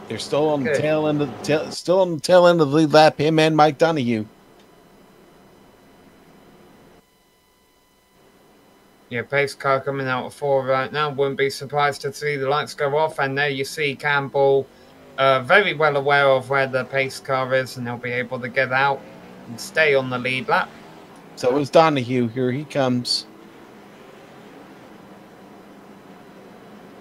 They're still on the tail end of the lead lap. Him and Mike Donahue. Yeah, pace car coming out of 4 right now. Wouldn't be surprised to see the lights go off. And there you see Campbell very well aware of where the pace car is, and they'll be able to get out and stay on the lead lap. So it's Donahue. Here he comes.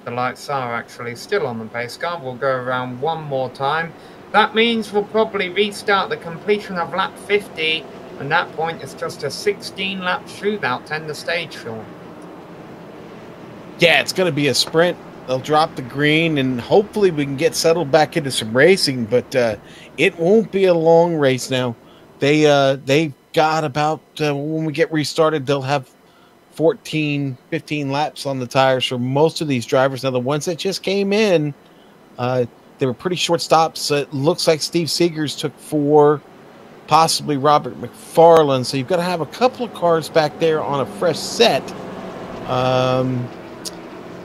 The lights are actually still on the pace car. We'll go around one more time. That means we'll probably restart the completion of lap 50. And that point, it's just a 16-lap shootout to end the stage, Sean. Yeah, it's going to be a sprint. They'll drop the green, and hopefully we can get settled back into some racing. But it won't be a long race now. They've got about, when we get restarted, they'll have 14, 15 laps on the tires for most of these drivers. Now, the ones that just came in, they were pretty short stops. It looks like Steve Seegers took 4, possibly Robert McFarland. So you've got to have a couple of cars back there on a fresh set.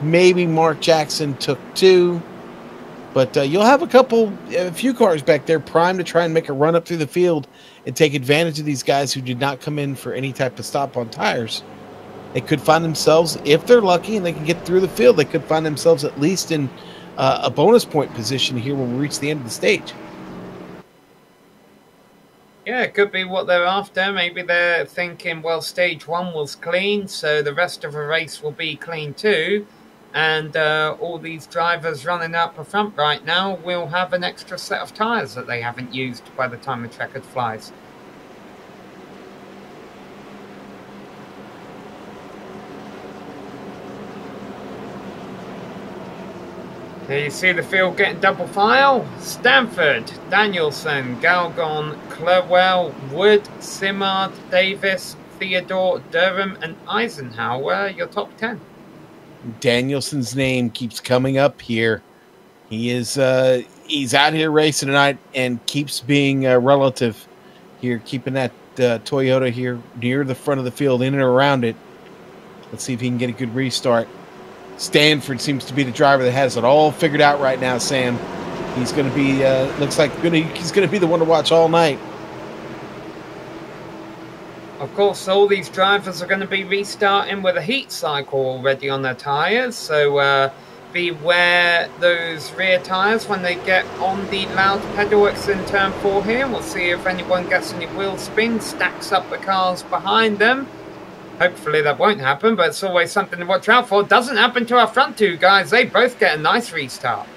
Maybe Mark Jackson took 2. But you'll have a few cars back there primed to try and make a run up through the field and take advantage of these guys who did not come in for any type of stop on tires. They could find themselves, if they're lucky and they can get through the field, they could find themselves at least in a bonus point position here when we reach the end of the stage. Yeah, it could be what they're after. Maybe they're thinking, well, stage 1 was clean, so the rest of the race will be clean too. And all these drivers running out the front right now will have an extra set of tyres that they haven't used by the time the checkered flies. There you see the field getting double file. Stanford, Danielson, Galgon, Clerwell, Wood, Simard, Davis, Theodore, Durham, and Eisenhower, your top 10. Danielson's name keeps coming up here. He is he's out here racing tonight and keeps being relative here, keeping that Toyota here near the front of the field, in and around it. Let's see if he can get a good restart. Stanford seems to be the driver that has it all figured out right now, Sam. He's going to be, looks like he's going to be the one to watch all night. Of course, all these drivers are going to be restarting with a heat cycle already on their tyres, so Beware those rear tyres when they get on the loud pedal. It's in turn 4 here. We'll see if anyone gets any wheel spin, stacks up the cars behind them. Hopefully that won't happen, but it's always something to watch out for. Doesn't happen to our front two guys. They both get a nice restart.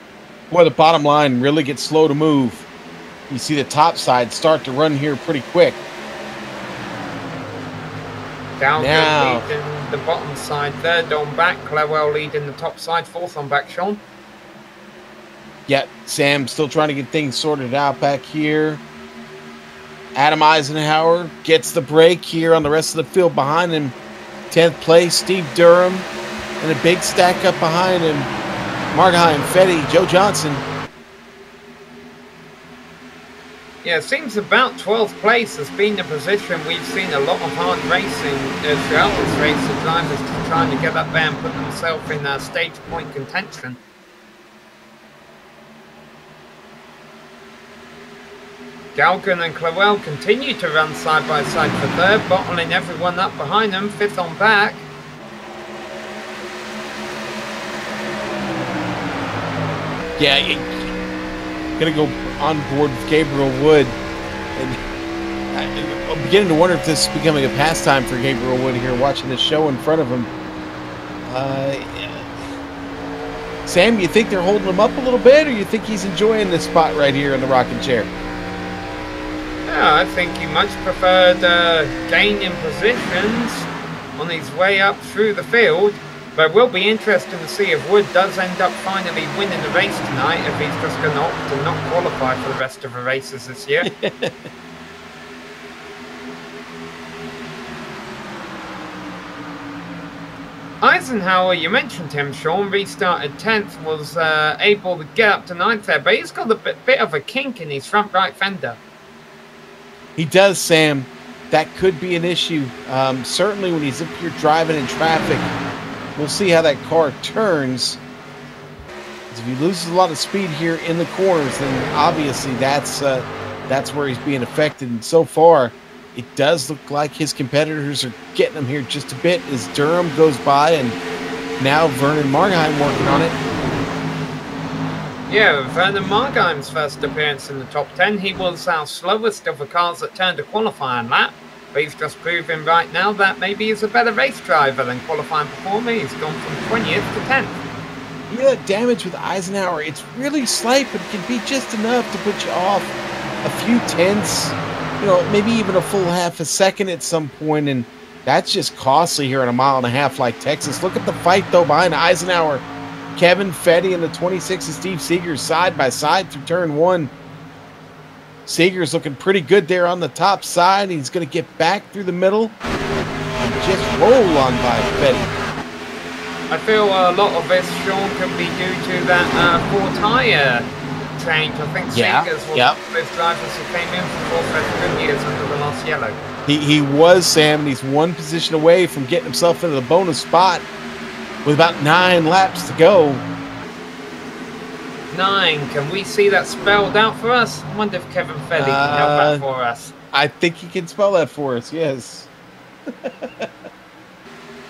Boy, the bottom line really gets slow to move. You see the top side start to run here pretty quick. Galgan leading the bottom side, third on back. Clewell leading the top side, fourth on back, Sean. Yeah, Sam still trying to get things sorted out back here. Adam Eisenhower gets the break here on the rest of the field behind him. 10th place, Steve Durham. And a big stack up behind him. Margheim, Fetty, Joe Johnson. Yeah, it seems about 12th place has been the position we've seen a lot of hard racing throughout this race. The drivers trying to get up there and put themselves in stage point contention. Galgan and Clewell continue to run side by side for third, bottling everyone up behind them, fifth on back. Yeah, gonna go on board with Gabriel Wood, and I'm beginning to wonder if this is becoming a pastime for Gabriel Wood here, watching this show in front of him. Sam, you think they're holding him up a little bit, or you think he's enjoying this spot right here in the rocking chair? Yeah, I think he much preferred gaining positions on his way up through the field. But it will be interesting to see if Wood does end up finally winning the race tonight, if he's just going to opt to not qualify for the rest of the races this year. Eisenhower, you mentioned him, Sean, restarted 10th, was able to get up to 9th there, but he's got a bit of a kink in his front right fender. He does, Sam. That could be an issue. Certainly when he's up here driving in traffic. We'll see how that car turns. If he loses a lot of speed here in the corners, then obviously that's where he's being affected. And so far, it does look like his competitors are getting him here just a bit as Durham goes by, and now Vernon Margheim working on it. Yeah, Vernon Margheim's first appearance in the top 10. He was our slowest of the cars that turned a qualifying lap. But he's just proving right now that maybe he's a better race driver than qualifying performer. He's gone from 20th to 10th. Yeah, that damage with Eisenhower, it's really slight, but it can be just enough to put you off a few tenths, maybe even a full half a second at some point, and that's just costly here in a mile and a half like Texas. Look at the fight, though, behind Eisenhower. Kevin Fetty and the 26 and Steve Seegers side by side through turn 1. Seeger's looking pretty good there on the top side. He's going to get back through the middle and just roll on by Fetty. I feel a lot of this, Sean, could be due to that 4-tyre change. I think Seegers was one of those drivers who came in for 4 good years under the last yellow. He was, Sam, and he's one position away from getting himself into the bonus spot with about 9 laps to go. 9. Can we see that spelled out for us? I wonder if Kevin Fetty can help that for us. I think he can spell that for us, yes.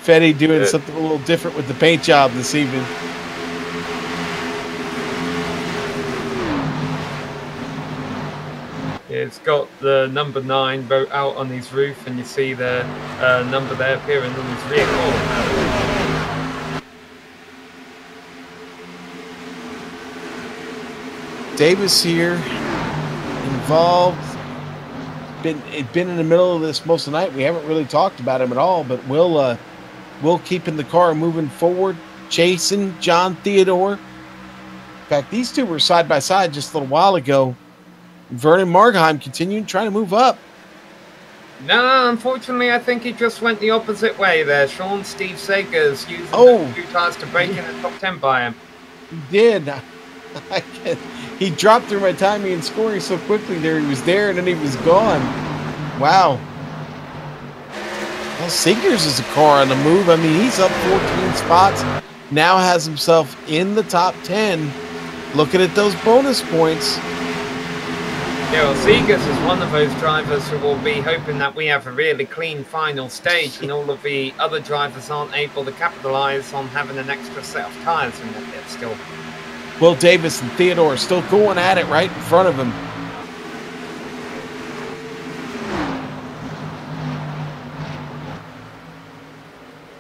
Fetty doing something a little different with the paint job this evening. It's got the number 9 boat out on his roof, and you see the number there appearing on his rear corner. Davis here, involved. Been in the middle of this most of the night. We haven't really talked about him at all, but we'll keeping the car moving forward. Chasing John Theodore. In fact, these two were side by side just a little while ago. Vernon Margheim continuing trying to move up. No, unfortunately, I think he just went the opposite way there. Sean, Steve Seegers using the 2 tires to break in the top 10 by him. He did. He dropped through my timing and scoring so quickly there. He was there and then he was gone. Wow. Well, Seegers is a car on the move. I mean, he's up 14 spots. Now has himself in the top 10. Looking at those bonus points. Yeah, well, Seegers is one of those drivers who will be hoping that we have a really clean final stage and all of the other drivers aren't able to capitalize on having an extra set of tires in their pit still. Will Davis and Theodore are still going at it right in front of him.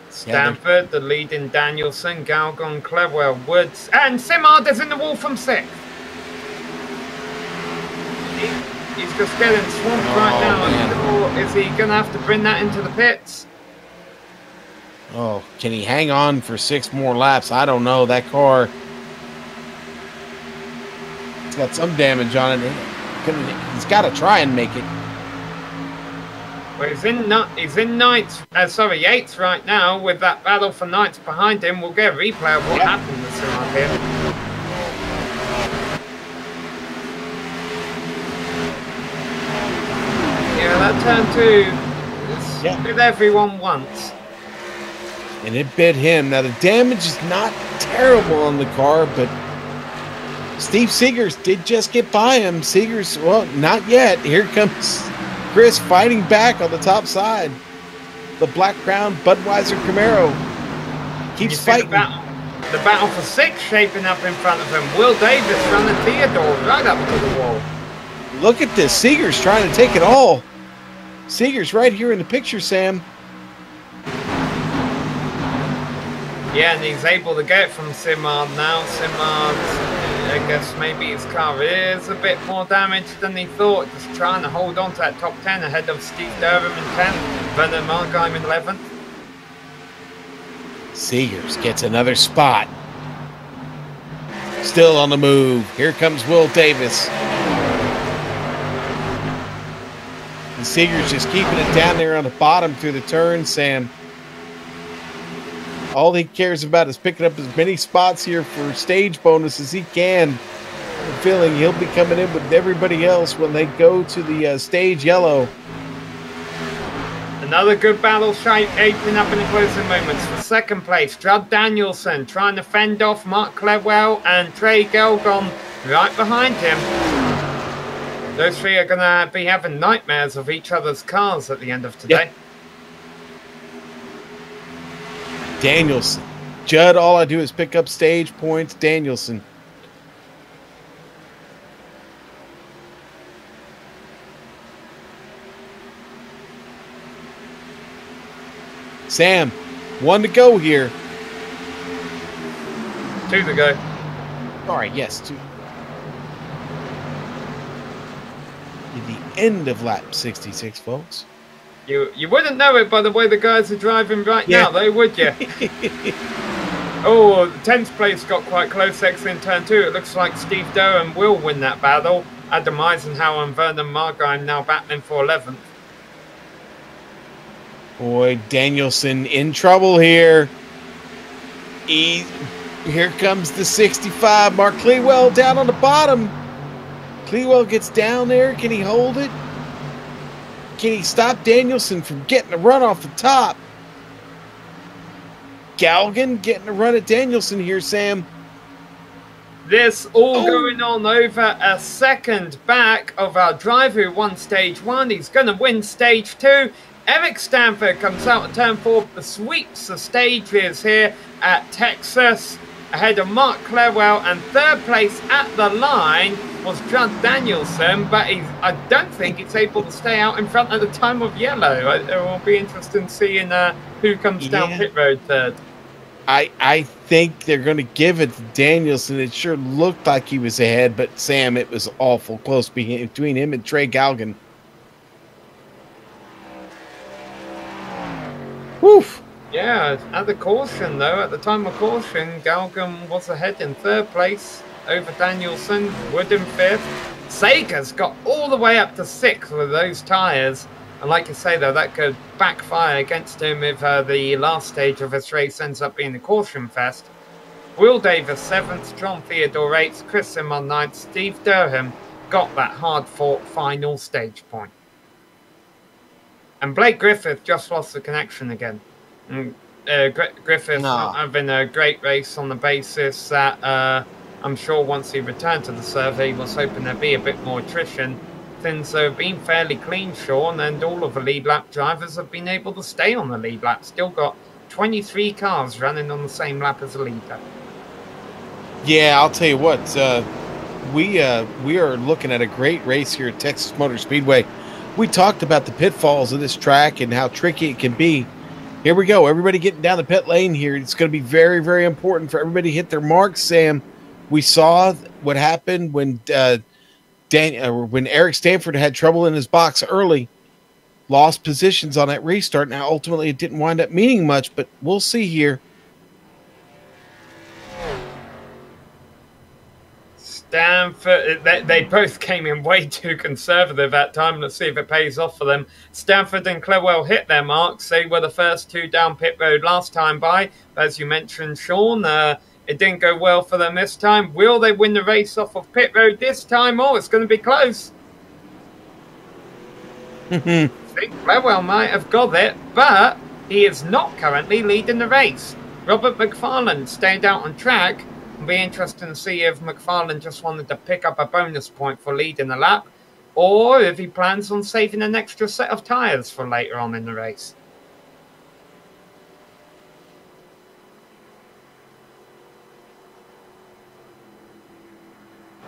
Stanford, the leading Danielson, Galgon, Clewell, Woods, and Simard is in the wall from 6th. He's just getting swamped right now. Is he going to have to bring that into the pits? Oh, can he hang on for 6 more laps? I don't know. That car, it's got some damage on it. He's got to try and make it. Well, he's in 8th right now with that battle for 9th behind him. We'll get a replay of what happened to Simard here. Yeah, that turn 2 bit everyone once. And it bit him. Now, the damage is not terrible on the car, but Steve Seegers did just get by him. Seegers, well, not yet. Here comes Chris fighting back on the top side. The Black Crown Budweiser Camaro keeps fighting. The battle for 6 shaping up in front of him. Will Davis running Theodore right up to the wall. Look at this. Seegers trying to take it all. Seegers right here in the picture, Sam. Yeah, and he's able to get it from Simard now. Simard, I guess maybe his car is a bit more damaged than he thought. Just trying to hold on to that top 10 ahead of Steve Durham in 10th, Vernon Margheim in 11th. Seegers gets another spot. Still on the move. Here comes Will Davis. And Seegers just keeping it down there on the bottom through the turn, Sam. All he cares about is picking up as many spots here for stage bonus as he can. I'm feeling he'll be coming in with everybody else when they go to the stage yellow. Another good battle shaping up in the closing moments. For 2nd place, Judd Danielson trying to fend off Mark Clewell and Trey Gelgon right behind him. Those 3 are going to be having nightmares of each other's cars at the end of today. Yep. Danielson. Judd, all I do is pick up stage points. Danielson. Sam, 1 to go here. 2 to go. All right, yes, 2. At the end of lap 66, folks. You wouldn't know it by the way the guys are driving right now, though, would you? Oh, the 10th place got quite close, in turn 2. It looks like Steve Durham will win that battle. Adam Eisenhower and Vernon Margheim now battling for 11th. Boy, Danielson in trouble here. Here comes the 65. Mark Clewell down on the bottom. Clewell gets down there. Can he hold it? Can he stop Danielson from getting a run off the top? Galgan getting a run at Danielson here, Sam. This all going on over a second back of our driver who won stage 1. He's going to win stage 2. Eric Stanford comes out of turn 4, sweeps the stages here at Texas, ahead of Mark Clewell, and 3rd place at the line was Judd Danielson, but I don't think he's able to stay out in front at the time of yellow. It will be interesting seeing who comes down pit road 3rd. I think they're going to give it to Danielson. It sure looked like he was ahead, but Sam, it was awful close between him and Trey Galgan. Woof. Yeah, at the caution though, at the time of caution, Galgan was ahead in 3rd place over Danielson, Wood in 5th. Sager's got all the way up to 6th with those tyres. And like you say though, that could backfire against him if the last stage of this race ends up being a caution fest. Will Davis 7th, John Theodore 8th, Chris Simon 9th, Steve Durham got that hard-fought final stage point. And Blake Griffith just lost the connection again. Griffith not having a great race on the basis that I'm sure once he returned to the server, he was hoping there'd be a bit more attrition. things have been fairly clean, Sean, and all of the lead lap drivers have been able to stay on the lead lap. Still got 23 cars running on the same lap as the leader. Yeah, I'll tell you what, we are looking at a great race here at Texas Motor Speedway. We talked about the pitfalls of this track and how tricky it can be. Here we go. Everybody getting down the pit lane here. It's going to be very, very important for everybody to hit their marks, Sam. We saw what happened when Eric Stanford had trouble in his box early, lost positions on that restart. Now, ultimately, it didn't wind up meaning much, but we'll see here. Stanford, they both came in way too conservative that time. Let's see if it pays off for them. Stanford and Clewell hit their marks. They were the first two down pit road last time by. As you mentioned, Sean, it didn't go well for them this time. Will they win the race off of pit road this time? Oh, it's going to be close. I think Clewell might have got it, but he is not currently leading the race. Robert McFarland stayed out on track. It'll be interesting to see if McFarland just wanted to pick up a bonus point for leading the lap, or if he plans on saving an extra set of tyres for later on in the race.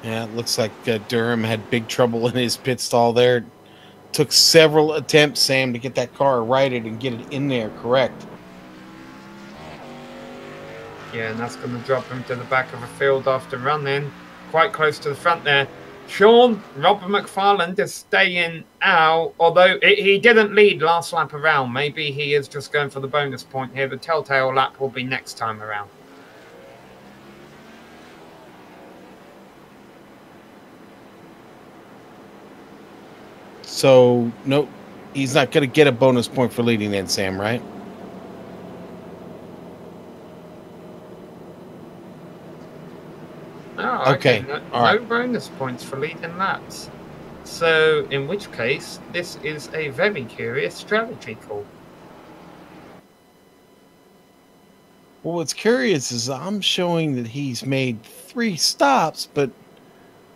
Yeah, it looks like Durham had big trouble in his pit stall there. Took several attempts, Sam, to get that car righted and get it in there correct. Yeah, and that's going to drop him to the back of the field after running quite close to the front there. Sean, Robert McFarland is staying out, although he didn't lead last lap around. Maybe he is just going for the bonus point here. The telltale lap will be next time around. So, no, he's not going to get a bonus point for leading then, Sam, right? Oh, okay. No bonus points for leading laps. So, in which case, this is a very curious strategy call. Well, what's curious is I'm showing that he's made 3 stops, but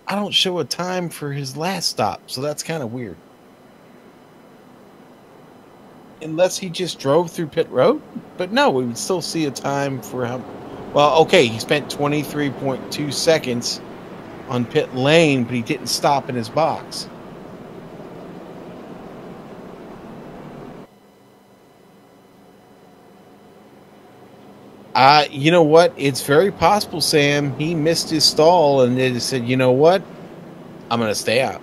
I don't show a time for his last stop, so that's kind of weird. Unless he just drove through pit road, but no, we would still see a time for how. Well, okay, he spent 23.2 seconds on pit lane, but he didn't stop in his box. You know what? It's very possible, Sam. He missed his stall and they just said, you know what? I'm going to stay out.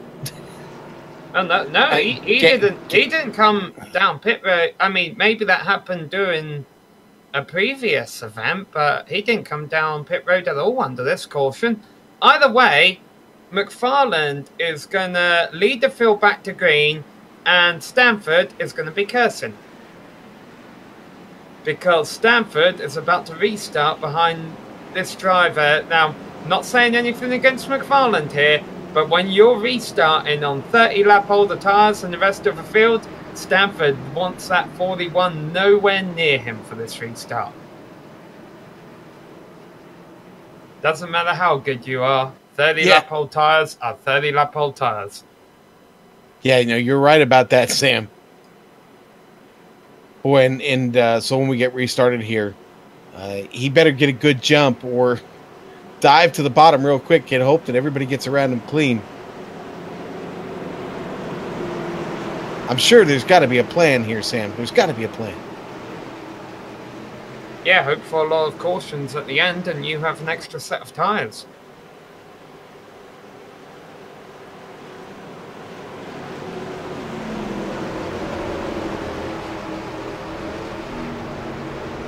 Oh, no, he didn't come down pit road. I mean, maybe that happened during a previous event, but he didn't come down pit road at all under this caution. Either way, McFarland is going to lead the field back to green, and Stanford is going to be cursing. Because Stanford is about to restart behind this driver. Now, not saying anything against McFarland here, but when you're restarting on 30 lap older tyres than the rest of the field, Stanford wants that 41 nowhere near him for this restart. Doesn't matter how good you are, 30 lap old tyres are 30 lap old tyres. Yeah, you know, you're right about that, Sam. Boy, so when we get restarted here, he better get a good jump or dive to the bottom real quick and hope that everybody gets around him clean. I'm sure there's got to be a plan here, Sam. There's got to be a plan. Yeah, hope for a lot of cautions at the end and you have an extra set of tyres.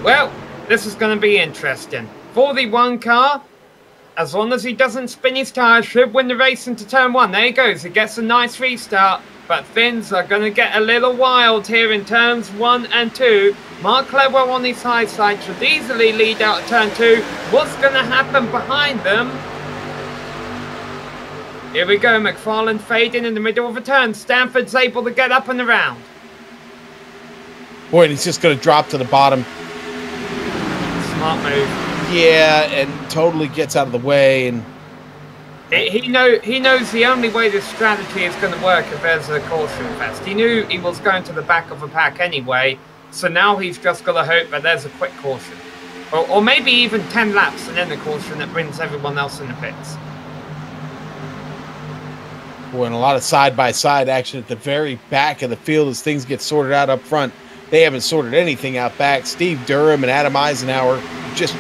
Well, this is going to be interesting. 41 car, as long as he doesn't spin his tyres, should win the race into turn 1. There he goes. He gets a nice restart. But things are going to get a little wild here in turns 1 and 2. Mark Clewell on his high side should easily lead out of turn 2. What's going to happen behind them? Here we go. McFarland fading in the middle of a turn. Stanford's able to get up and around. Boy, and he's just going to drop to the bottom. Smart move. Yeah, and totally gets out of the way. And He knows the only way this strategy is going to work if there's a caution fest. He knew he was going to the back of the pack anyway, so now he's just got to hope that there's a quick caution. Or maybe even 10 laps and then a caution that brings everyone else in the pits. Boy, and a lot of side-by-side action at the very back of the field as things get sorted out up front. They haven't sorted anything out back. Steve Durham and Adam Eisenhower just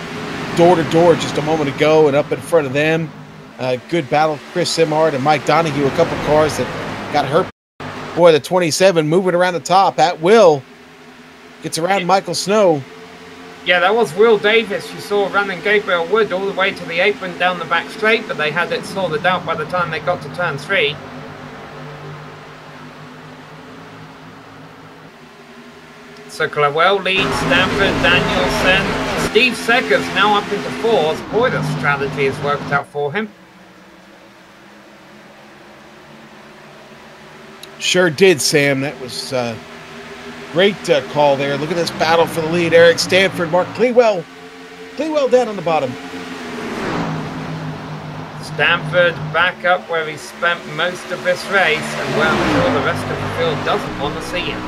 door-to-door just a moment ago and up in front of them. Good battle. Chris Simhart and Mike Donahue, a couple cars that got hurt. Boy, the 27 moving around the top at will. Gets around Michael Snow. Yeah, that was Will Davis. You saw running Gabriel Wood all the way to the apron down the back straight, but they had it sorted out by the time they got to turn 3. So Clawell leads Stanford, Danielson. Steve Segers now up into 4th. Boy, the strategy has worked out for him. Sure did, Sam. That was great call there. Look at this battle for the lead. Eric Stanford, Mark Clewell. Clewell down on the bottom. Stanford back up where he spent most of this race, and where I'm sure the rest of the field doesn't want to see him.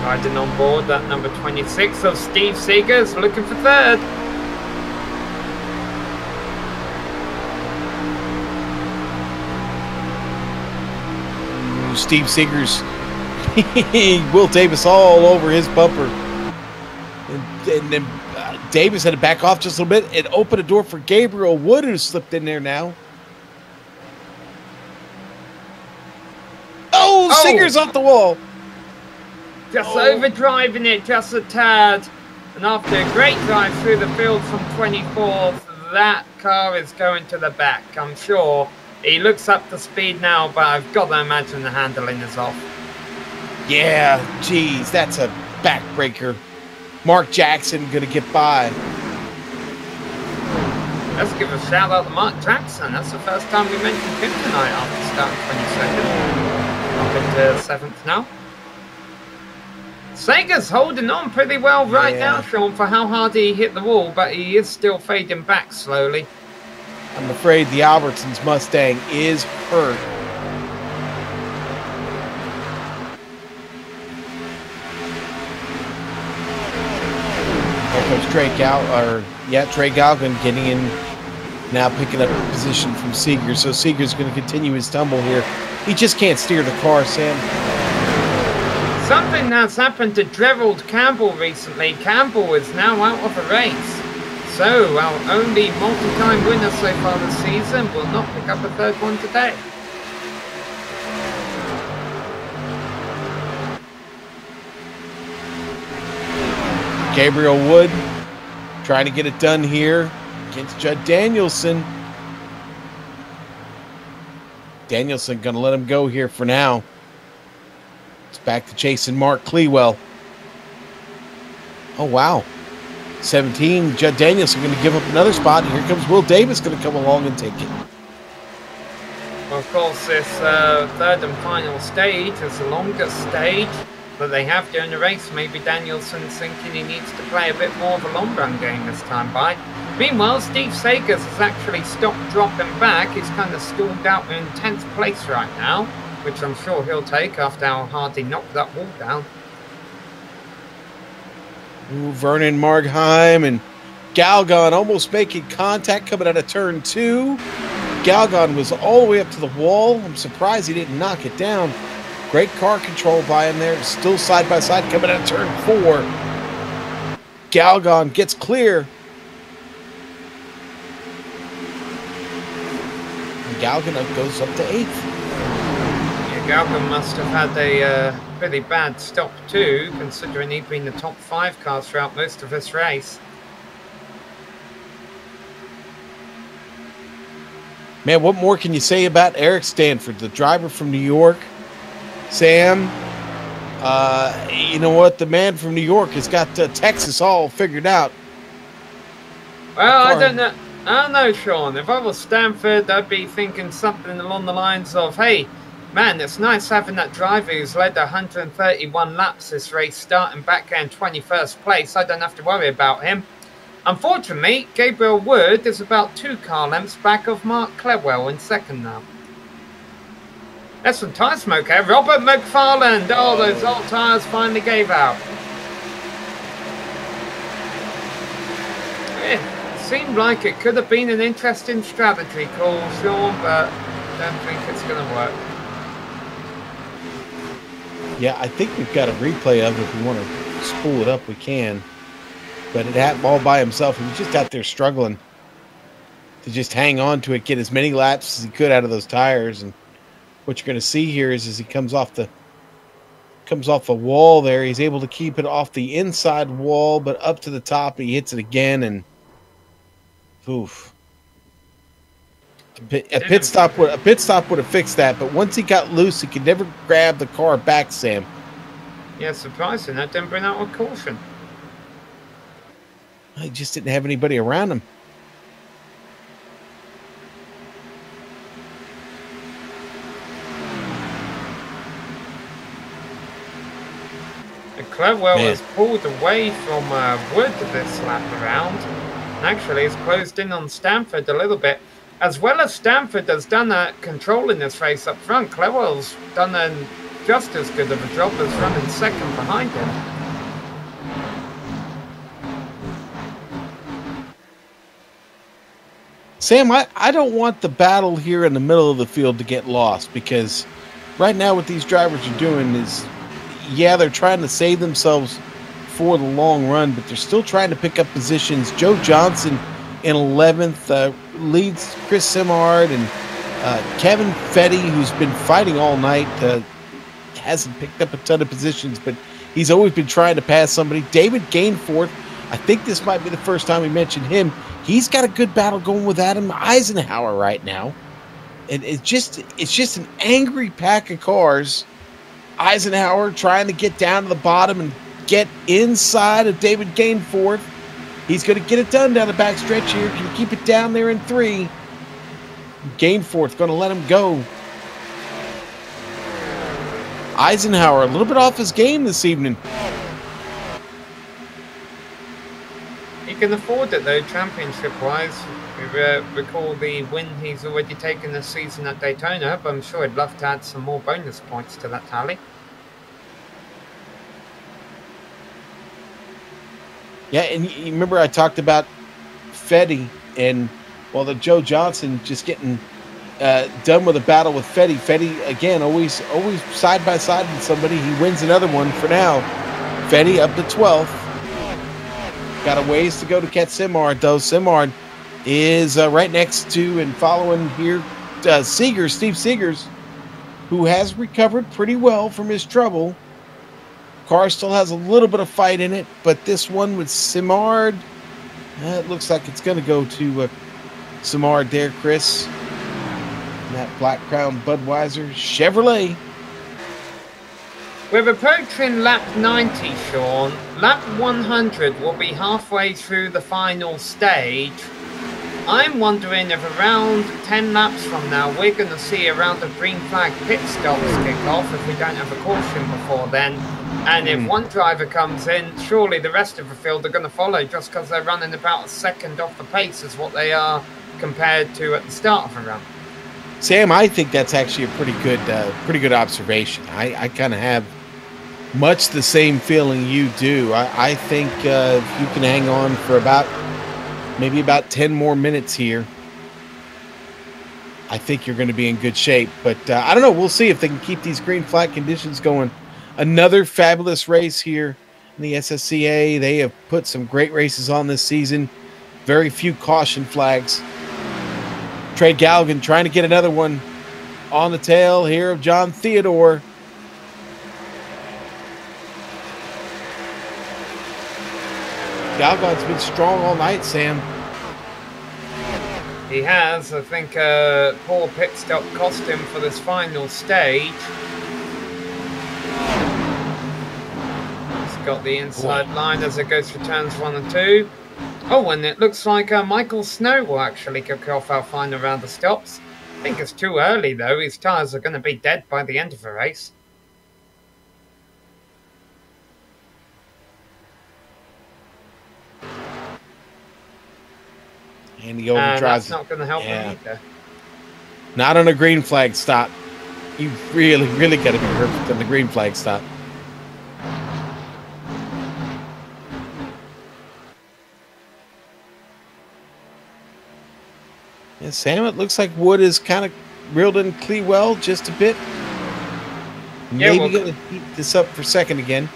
Riding on board, that number 26 of Steve Segers, looking for 3rd. Steve Segers, Will Davis all over his bumper. And then Davis had to back off just a little bit. It opened a door for Gabriel Wood, who slipped in there now. Oh, Segers off the wall. Just overdriving it just a tad. And after a great drive through the field from 24th, that car is going to the back, I'm sure. He looks up to speed now, but I've got to imagine the handling is off. Yeah, geez, that's a backbreaker. Mark Jackson going to get by. Let's give a shout out to Mark Jackson. That's the first time we mentioned him tonight after starting 22nd. Up into 7th now. Seger's holding on pretty well right now, Sean, for how hard he hit the wall, but he is still fading back slowly. I'm afraid the Albertsons Mustang is hurt. There comes Trey Galvin getting in now, picking up a position from Seeger. So Seeger's going to continue his tumble here. He just can't steer the car, Sam. Something that's happened to Gerald Campbell recently. Campbell is now out of the race. So, our only multi-time winner so far this season will not pick up a 3rd one today. Gabriel Wood trying to get it done here against Judd Danielson. Danielson going to let him go here for now. It's back to chasing Mark Clewell. Oh, wow. 17, Judd Danielson going to give up another spot, and here comes Will Davis going to come along and take it. Well, of course, this 3rd and final stage is the longest stage that they have during the race. Maybe Danielson's thinking he needs to play a bit more of a long-run game this time by. Meanwhile, Steve Segers has actually stopped dropping back. He's kind of stalled out in 10th place right now, which I'm sure he'll take after how hard he knocked that wall down. Ooh, Vernon Margheim and Galgon almost making contact coming out of turn 2. Galgon was all the way up to the wall. I'm surprised he didn't knock it down. Great car control by him there. Still side by side coming out of turn 4. Galgon gets clear. And Galgon goes up to 8th. Yeah, Galgon must have had a pretty bad stop too, considering he'd been the top 5 cars throughout most of this race. Man, what more can you say about Eric Stanford, the driver from New York? Sam, you know what? The man from New York has got Texas all figured out. Well, I don't know, Sean. If I was Stanford, I'd be thinking something along the lines of, hey, man, it's nice having that driver who's led 131 laps this race, starting back in 21st place. I don't have to worry about him. Unfortunately, Gabriel Wood is about 2 car lengths back of Mark Clewell in second now. There's some tyre smoke here. Robert McFarland. Oh, those old tyres finally gave out. It seemed like it could have been an interesting strategy call, Sean, but I don't think it's going to work. Yeah, I think we've got a replay of it. If we want to spool it up, we can. But it happened all by himself. He was just out there struggling to just hang on to it, get as many laps as he could out of those tires. And what you're going to see here is as he comes off the wall there, he's able to keep it off the inside wall, but up to the top, he hits it again, and oof. A pit stop would have fixed that, but once he got loose, he could never grab the car back, Sam. Yeah, surprising. That didn't bring out a caution. He just didn't have anybody around him. Clewell has pulled away from Wood this lap around. And actually, has closed in on Stanford a little bit. As well as Stanford has done control in this race up front, Clewell's done just as good of a job as running second behind him. Sam, I don't want the battle here in the middle of the field to get lost, because right now what these drivers are doing is, yeah, they're trying to save themselves for the long run, but they're still trying to pick up positions. Joe Johnson in 11th leads Chris Simard, and Kevin Fetty, who's been fighting all night, hasn't picked up a ton of positions, but he's always been trying to pass somebody. David Gainforth, I think this might be the first time we mentioned him. He's got a good battle going with Adam Eisenhower right now. And it's just an angry pack of cars. Eisenhower trying to get down to the bottom and get inside of David Gainforth. He's going to get it done down the back stretch here. Can keep it down there in 3. Gainforth going to let him go. Eisenhower a little bit off his game this evening. He can afford it though, championship-wise. We recall the win he's already taken this season at Daytona, but I'm sure he'd love to add some more bonus points to that tally. Yeah, and you remember I talked about Fetty and, well, the Joe Johnson just getting done with a battle with Fetty. Fetty, again, always side by side with somebody. He wins another one for now. Fetty up to 12th. Got a ways to go to catch Simard, though. Simard is right next to and following here Steve Seegers, who has recovered pretty well from his trouble. Car still has a little bit of fight in it, but this one with Simard, it looks like it's going to go to Simard there, Chris. And that Black Crown Budweiser Chevrolet. We're approaching lap 90, Sean. Lap 100 will be halfway through the final stage. I'm wondering if around 10 laps from now we're going to see a round of green flag pit stops kick off if we don't have a caution before then. And if one driver comes in, surely the rest of the field are going to follow just because they're running about a second off the pace is what they are compared to at the start of the run. Sam, I think that's actually a pretty good observation. I kind of have much the same feeling you do. I think if you can hang on for maybe about 10 more minutes here, I think you're going to be in good shape. But I don't know. We'll see if they can keep these green flag conditions going. Another fabulous race here in the SSCA. They have put some great races on this season. Very few caution flags. Trey Galligan trying to get another one on the tail here of John Theodore. Galligan's been strong all night, Sam. He has. I think poor pit stop cost him for this final stage. He's got the inside line as it goes for turns 1 and 2. Oh, and it looks like Michael Snow will actually kick off our final round of stops. I think it's too early, though. His tyres are going to be dead by the end of the race. And he overdrives. That's not going to help him either. Not on a green flag stop. You really, really got to be perfect on the green flag stop. Yeah, Sam, it looks like Wood is kind of reeled in Clewell just a bit. Maybe going to heat this up for second again.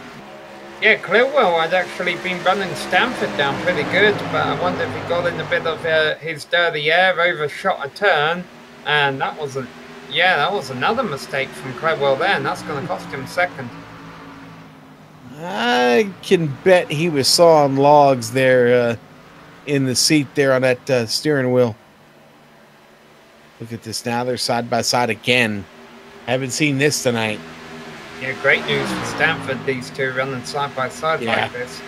Yeah, Clewell had actually been running Stanford down pretty good, but I wonder if he got in a bit of his dirty air, overshot a turn, and that was another mistake from Clewell there, and that's going to cost him second. I can bet he was sawing logs there in the seat there on that steering wheel. Look at this now. They're side by side again. Haven't seen this tonight. Yeah, great news for Stanford, these two running side by side like this.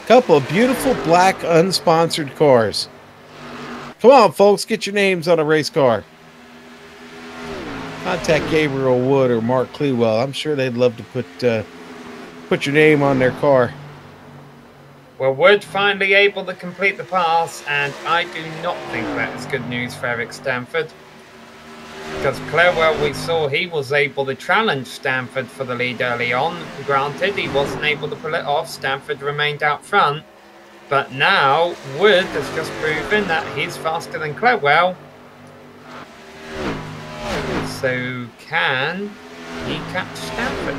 Couple of beautiful black unsponsored cars. Come on, folks, get your names on a race car. Contact Gabriel Wood or Mark Clewell. I'm sure they'd love to put your name on their car. Well, Wood finally able to complete the pass, and I do not think that is good news for Eric Stanford. Because Clewell, we saw he was able to challenge Stanford for the lead early on. Granted, he wasn't able to pull it off. Stanford remained out front. But now, Wood has just proven that he's faster than Clewell. So, can he catch Stanford?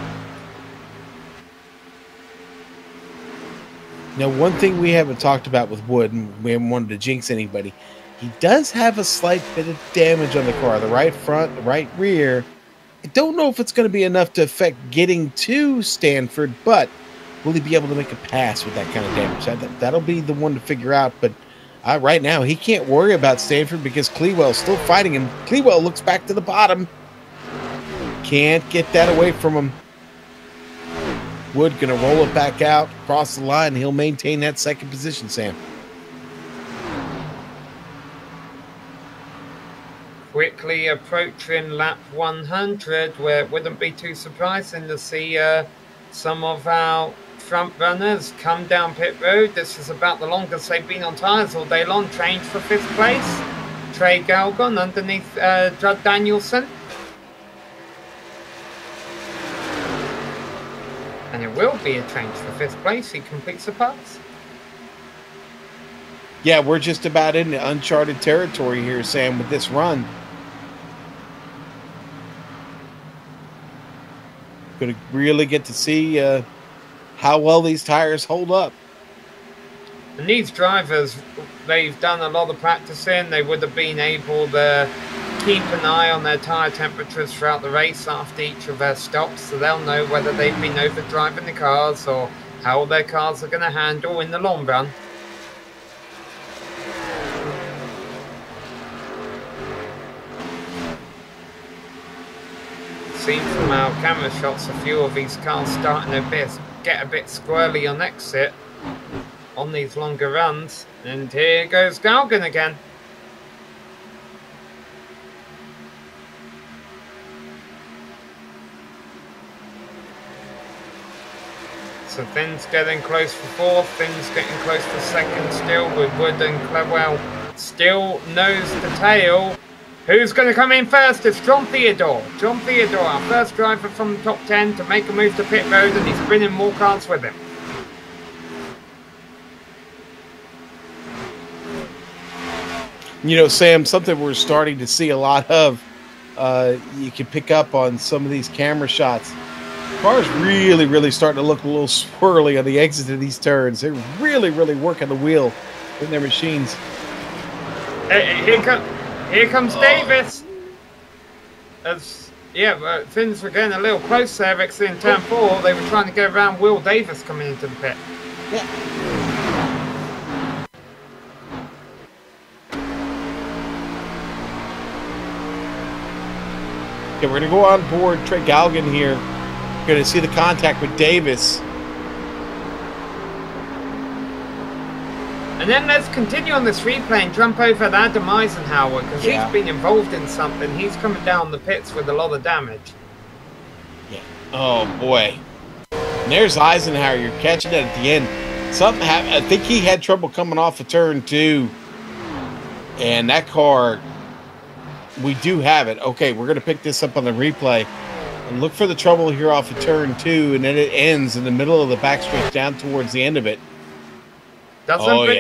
Now, one thing we haven't talked about with Wood, and we haven't wanted to jinx anybody, he does have a slight bit of damage on the car. The right front, the right rear. I don't know if it's going to be enough to affect getting to Stanford, but will he be able to make a pass with that kind of damage? That'll be the one to figure out, but right now he can't worry about Stanford because Clewell's still fighting him. Clewell looks back to the bottom. Can't get that away from him. Wood going to roll it back out, cross the line, and he'll maintain that second position, Sam. Quickly approaching lap 100, where it wouldn't be too surprising to see some of our front runners come down pit road. This is about the longest they've been on tyres all day long. Change for 5th place. Trey Galgon underneath Judd Danielson. And it will be a change for 5th place. He completes the pass. Yeah, we're just about in the uncharted territory here, Sam, with this run. Going to really get to see how well these tires hold up. And these drivers, they've done a lot of practicing. They would have been able to keep an eye on their tyre temperatures throughout the race after each of their stops, so they'll know whether they've been overdriving the cars or how their cars are going to handle in the long run. Seen from our camera shots, a few of these cars starting to get a bit squirrely on exit on these longer runs. And here goes Galgan again. So Finn's getting close for 4th, Finn's getting close for 2nd still, with Wood and Clewell still nose to tail. Who's going to come in first? It's John Theodore. John Theodore, our first driver from the top 10 to make a move to pit road, and he's bringing more cars with him. You know, Sam, something we're starting to see a lot of, you can pick up on some of these camera shots. Cars really, really starting to look a little swirly on the exit of these turns. They're really, really working the wheel in their machines. Here comes Davis. Things were getting a little close there, actually, in turn 4. They were trying to go around Will Davis coming into the pit. Yeah. Okay, we're going to go on board Trey Galgan here. We're going to see the contact with Davis. And then let's continue on this replay and jump over at Adam Eisenhower, because he's been involved in something. He's coming down the pits with a lot of damage. Yeah. Oh, boy. And there's Eisenhower. You're catching that at the end. Something happened. I think he had trouble coming off of turn 2. And that car, we do have it. Okay, we're going to pick this up on the replay. And look for the trouble here off of turn 2, and then it ends in the middle of the backstretch down towards the end of it. Doesn't bring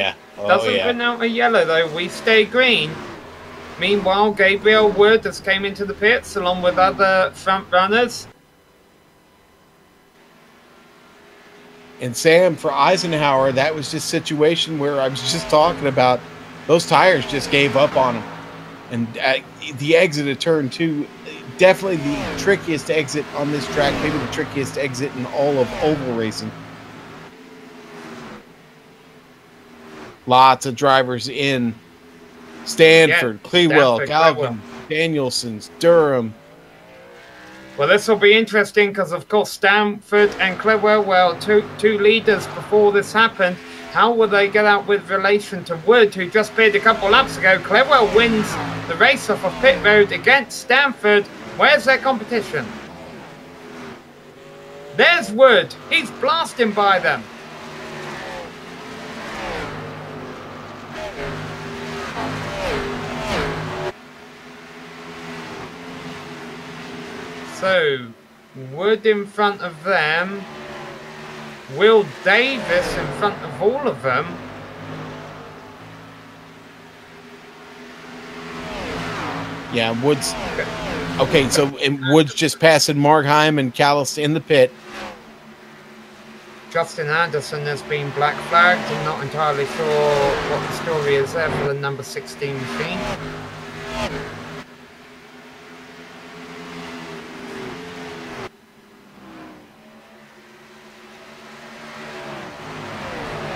out a yellow, though. We stay green. Meanwhile, Gabriel Wood has came into the pits along with other front runners. And Sam, for Eisenhower, that was just a situation where I was just talking about. Those tires just gave up on him. And the exit of turn 2, definitely the trickiest exit on this track, maybe the trickiest exit in all of oval racing. Lots of drivers in. Stanford, Clewell, Galvin, Danielson's, Durham. Well, this will be interesting because, of course, Stanford and Clewell were two leaders before this happened. How will they get out with relation to Wood, who just appeared a couple laps ago? Clewell wins the race off of pit road against Stanford. Where's their competition? There's Wood. He's blasting by them. So, Wood in front of them. Will Davis in front of all of them. Yeah, Woods. Okay, so Woods just passing Markheim and Callis in the pit. Justin Anderson has been black flagged. I'm not entirely sure what the story is there for the number 16 machine.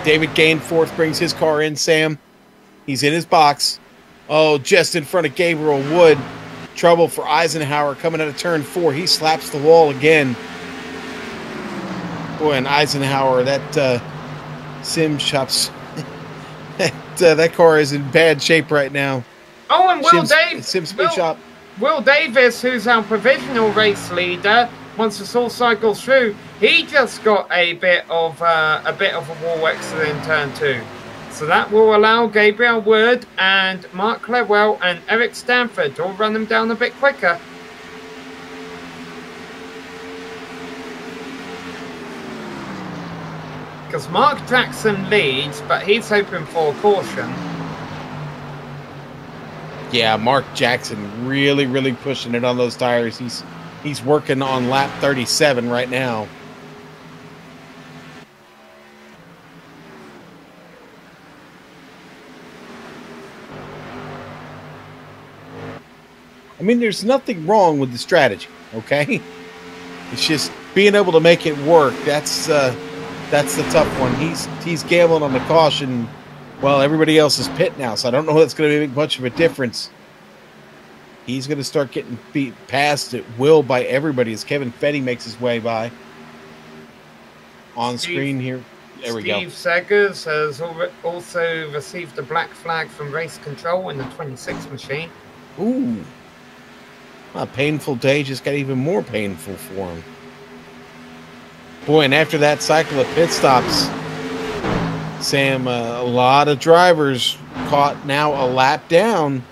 David Gainforth brings his car in, Sam. He's in his box. Oh, just in front of Gabriel Wood. Trouble for Eisenhower coming out of turn 4. He slaps the wall again. Boy, and Eisenhower, that sim shops, that car is in bad shape right now. Oh, and Sim Speed Shop. Will Davis, who's our provisional race leader, once this all cycles through, he just got a bit of a wall exit in turn 2. So that will allow Gabriel Wood and Mark Clewell and Eric Stanford to all run them down a bit quicker. Because Mark Jackson leads, but he's hoping for a caution. Yeah, Mark Jackson really, really pushing it on those tires. He's working on lap 37 right now. I mean, there's nothing wrong with the strategy, okay? It's just being able to make it work. That's the tough one. He's gambling on the caution. Well, everybody else is pit now, so I don't know if that's going to make much of a difference. He's going to start getting beat past at will by everybody as Kevin Fetty makes his way by. On screen here. There we go. Steve Seggers has also received a black flag from race control in the 26 machine. Ooh. A painful day just got even more painful for him. Boy, and after that cycle of pit stops, Sam, a lot of drivers caught now a lap down.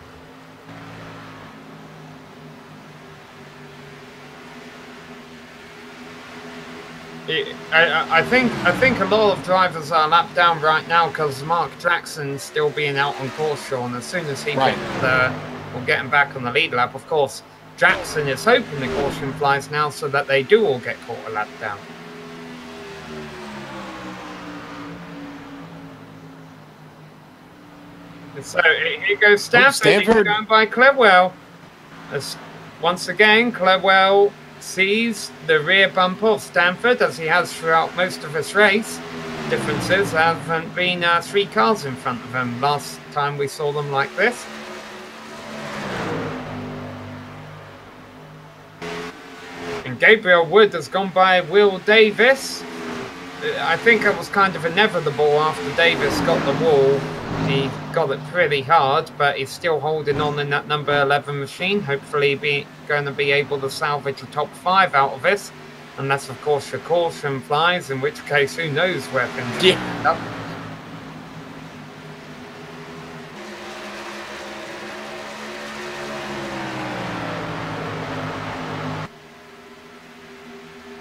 I think a lot of drivers are lap down right now because Mark Jackson's still being out on course, Sean. As soon as he will get him back on the lead lap, of course. Jackson is hoping the caution flies now so that they do all get caught a lap down. So here goes Stanford. He's going by Clewell. As once again, Clewell sees the rear bumper of Stanford as he has throughout most of this race. Differences haven't been 3 cars in front of him last time we saw them like this. And Gabriel Wood has gone by Will Davis. I think it was kind of inevitable after Davis got the wall. He got it pretty hard, but he's still holding on in that number 11 machine. Hopefully going to be able to salvage a top 5 out of this. Unless, of course, your caution flies, in which case, who knows where things Yeah. end up.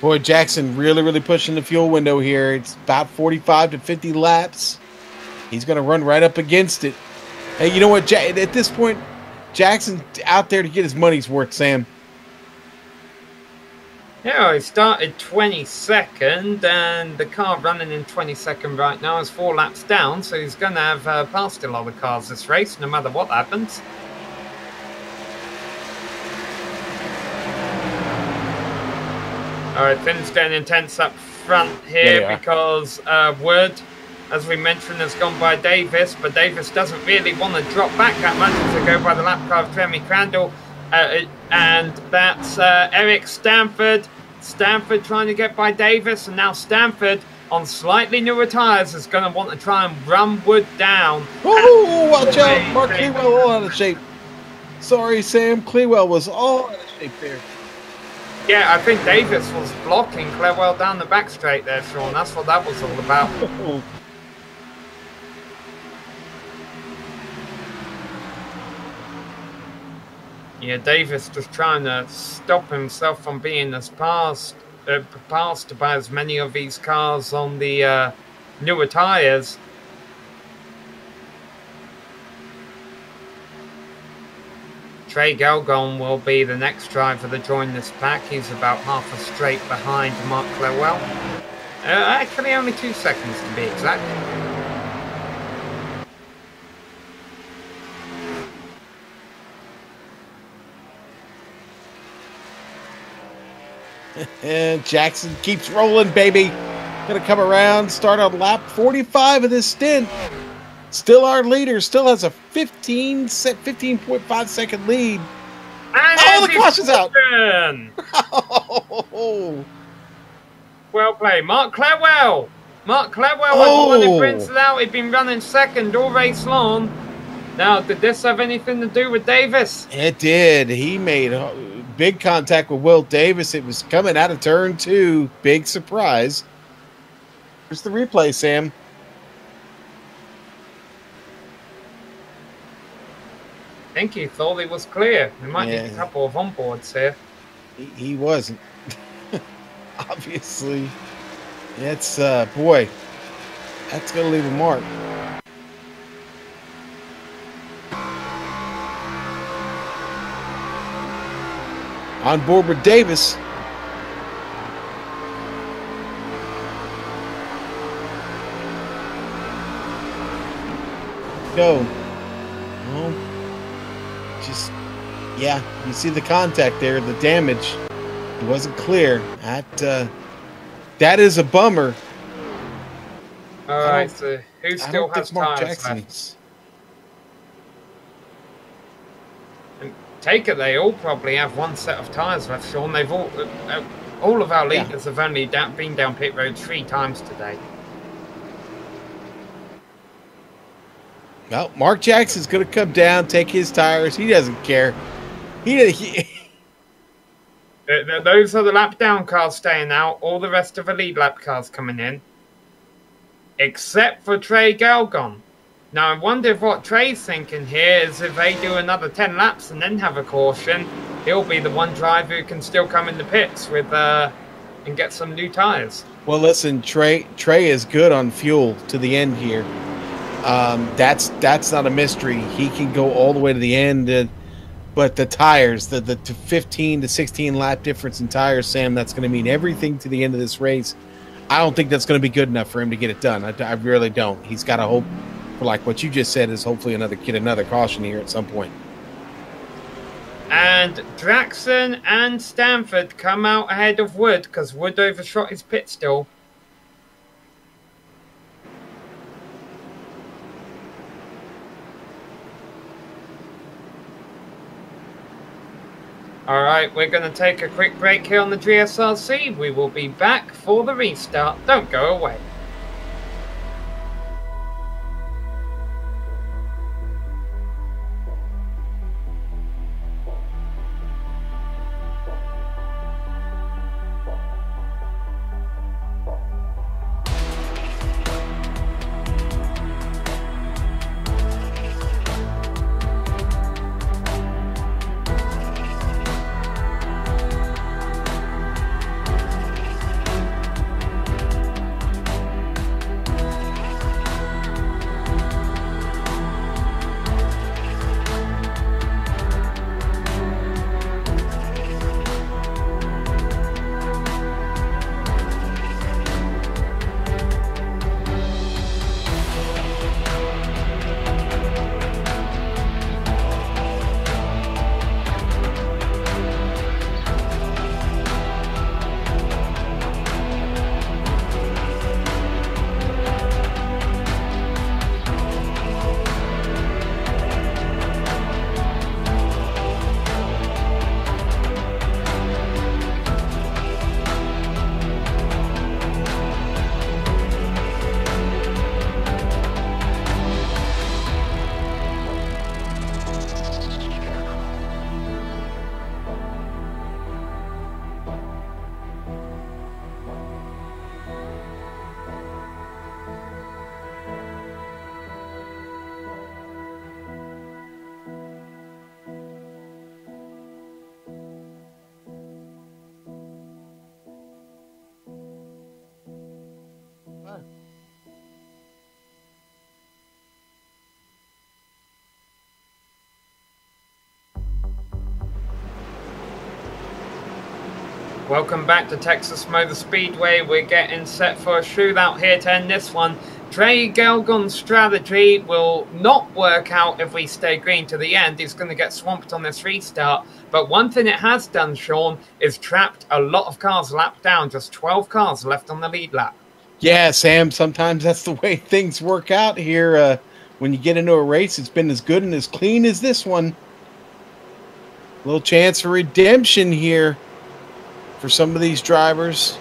Boy, Jackson really pushing the fuel window here. It's about 45 to 50 laps. He's going to run right up against it. Hey, you know what? At this point, Jackson's out there to get his money's worth, Sam. Yeah, he started 22nd, and the car running in 22nd right now is 4 laps down, so he's going to have passed a lot of cars this race, no matter what happens. All right, things getting intense up front here because Wood, as we mentioned, has gone by Davis, but Davis doesn't really want to drop back that much to go by the lap car of Jeremy Crandall. And that's Eric Stanford. Stanford trying to get by Davis, and now Stanford on slightly newer tyres is going to want to try and run Wood down. Oh, watch out. Mark Clewell all out of shape. Sorry, Sam. Clewell was all out of shape there. Yeah, I think Davis was blocking Clewell down the back straight there, Sean. That's what that was all about. Yeah, Davis just trying to stop himself from being as passed by as many of these cars on the newer tyres. Trey Galgon will be the next driver to join this pack. He's about half a straight behind Mark Clewell. Actually, only 2 seconds to be exact. And Jackson keeps rolling, baby. Gonna come around, start on lap 45 of this stint. Still our leader, still has a 15.5 second lead. And the caution's out. Oh. Well played. Mark Clewell. Mark Clewell was the one who brings it out. He'd been running second all race long. Now, did this have anything to do with Davis? It did. He made big contact with Will Davis. It was coming out of turn 2. Big surprise. Here's the replay, Sam. I think he thought he was clear. We might need a couple of onboards here. He wasn't. Obviously. It's, boy, that's going to leave a mark. On board with Davis. Go. Well, just, yeah, you see the contact there, the damage. It wasn't clear. That is a bummer. All right, so who still has tires left? Take it, they all probably have one set of tyres left, Sean. They've all of our leaders have only been down pit road 3 times today. Well, Mark Jackson's going to come down, take his tires. He doesn't care. Those are the lap down cars staying out. All the rest of the lead lap cars coming in. Except for Trey Galgon. Now, I wonder if what Trey's thinking here is if they do another 10 laps and then have a caution, he'll be the one driver who can still come in the pits with and get some new tires. Well, listen, Trey is good on fuel to the end here. That's not a mystery. He can go all the way to the end. But the tires, the 15 to 16 lap difference in tires, Sam, that's going to mean everything to the end of this race. I don't think that's going to be good enough for him to get it done. I really don't. He's got to hope for, like what you just said, is hopefully get another caution here at some point. And Draxon and Stanford come out ahead of Wood because Wood overshot his pit stall. All right, we're going to take a quick break here on the GSRC. We will be back for the restart. Don't go away. Welcome back to Texas Motor Speedway. We're getting set for a shootout here to end this one. Trey Gelgon's strategy will not work out if we stay green to the end. He's going to get swamped on this restart. But one thing it has done, Sean, is trapped a lot of cars lapped down. Just 12 cars left on the lead lap. Yeah, Sam, sometimes that's the way things work out here. When you get into a race, it's been as good and as clean as this one. A little chance for redemption here for some of these drivers.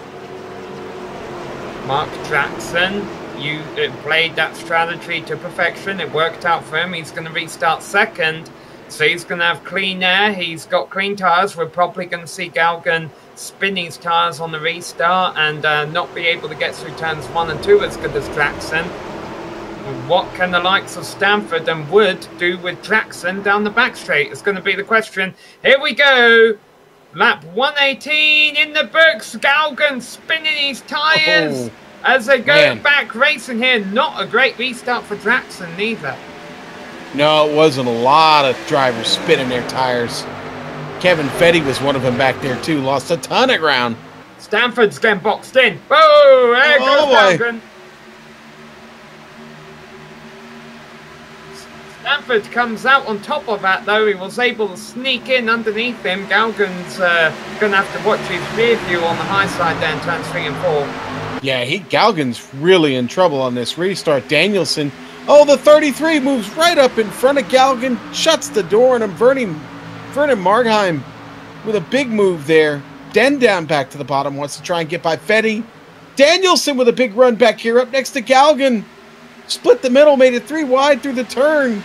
Mark Jackson, you played that strategy to perfection. It worked out for him. He's going to restart second, so he's going to have clean air. He's got clean tires. We're probably going to see Galgan spin his tires on the restart and not be able to get through turns 1 and 2 as good as Jackson. What can the likes of Stanford and Wood do with Jackson down the back straight? It's going to be the question. Here we go. Lap 118 in the books. Galgan spinning his tyres as they go back racing here. Not a great restart for Jackson neither. No, it wasn't. A lot of drivers spinning their tires. Kevin Fetty was one of them back there too. Lost a ton of ground. Stanford's getting boxed in. Whoa, there goes Galgan. Stanford comes out on top of that, though. He was able to sneak in underneath him. Galgan's going to have to watch his rear view on the high side there in turns 3 and 4. Yeah, Galgan's really in trouble on this restart. Danielson, the 33 moves right up in front of Galgan, shuts the door on him. Vernon Margheim with a big move there. Den down back to the bottom, wants to try and get by Fetty. Danielson with a big run back here up next to Galgan. Split the middle, made it 3 wide through the turn.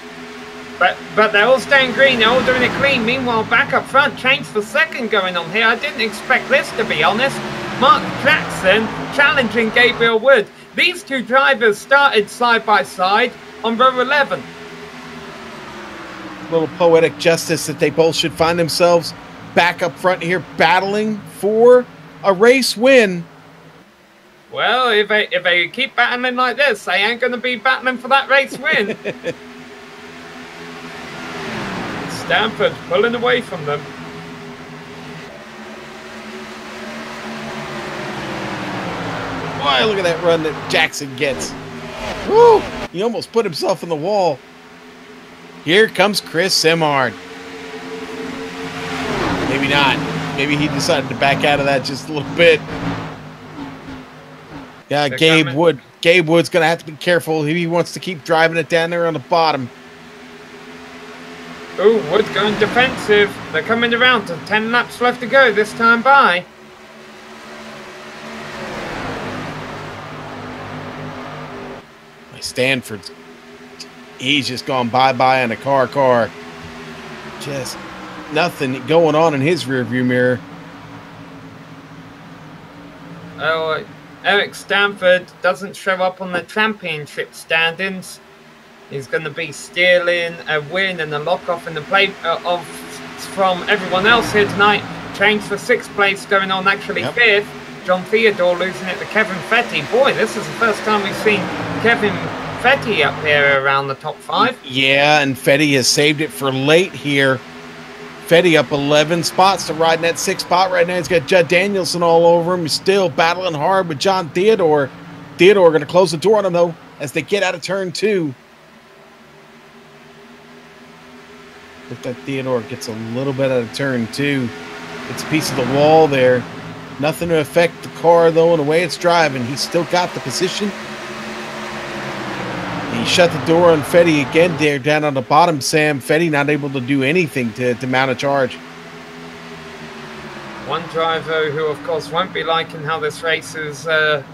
But they're all staying green, they're all doing it clean. Meanwhile, back up front, change for second going on here. I didn't expect this, to be honest. Mark Jackson challenging Gabriel Wood. These two drivers started side by side on row 11. A little poetic justice that they both should find themselves back up front here battling for a race win. Well, if they keep battling like this, they ain't going to be battling for that race win. Stanford pulling away from them. Boy, look at that run that Jackson gets. Woo! He almost put himself in the wall. Here comes Chris Simard. Maybe not. Maybe he decided to back out of that just a little bit. Yeah, Gabe Wood. Gabe Wood's going to have to be careful if he wants to keep driving it down there on the bottom. Oh, Wood going defensive. They're coming around to 10 laps left to go this time by. Stanford, he's just gone bye-bye on a car. Just nothing going on in his rearview mirror. Oh, Eric Stanford doesn't show up on the championship standings. He's going to be stealing a win and a lock-off in the play from everyone else here tonight. Change for 6th place going on, actually 5th. John Theodore losing it to Kevin Fetty. Boy, this is the first time we've seen Kevin Fetty up here around the top 5. Yeah, and Fetty has saved it for late here. Fetty up 11 spots to ride in that 6th spot right now. He's got Judd Danielson all over him. He's still battling hard with John Theodore. Theodore going to close the door on him, though, as they get out of turn 2. If that Theodore gets a little bit out of turn 2, it's a piece of the wall there. Nothing to affect the car, though, in the way it's driving. He's still got the position. He shut the door on Fetty again there down on the bottom, Sam. Fetty not able to do anything to mount a charge. One driver who, of course, won't be liking how this race is,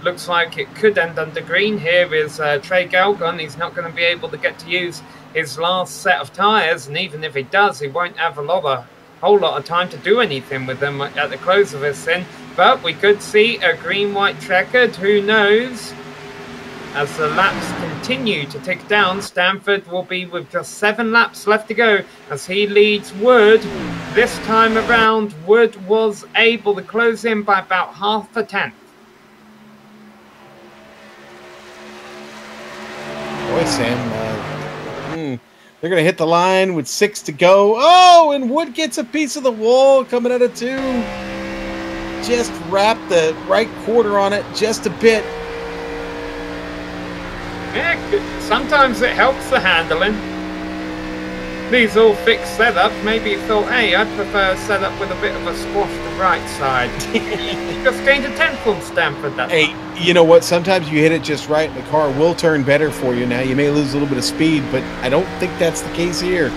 looks like it could end under green here is Trey Galgon. He's not going to be able to get to use his last set of tyres, and even if he does, he won't have a whole lot of time to do anything with them at the close of this thing. But we could see a green-white checkered, who knows? As the laps continue to tick down, Stanford will be with just 7 laps left to go as he leads Wood. This time around, Wood was able to close in by about half a tenth. Boy, Sam, they're going to hit the line with 6 to go. Oh, and Wood gets a piece of the wall coming out of 2. just wrap the right quarter on it just a bit. Yeah, sometimes it helps the handling. These all fixed setups, maybe you thought, hey, I prefer a setup with a bit of a squash to right side. Just gained a 10th from Stanford that Hey, time. you know what? Sometimes you hit it just right and the car will turn better for you. Now, you may lose a little bit of speed, but I don't think that's the case here.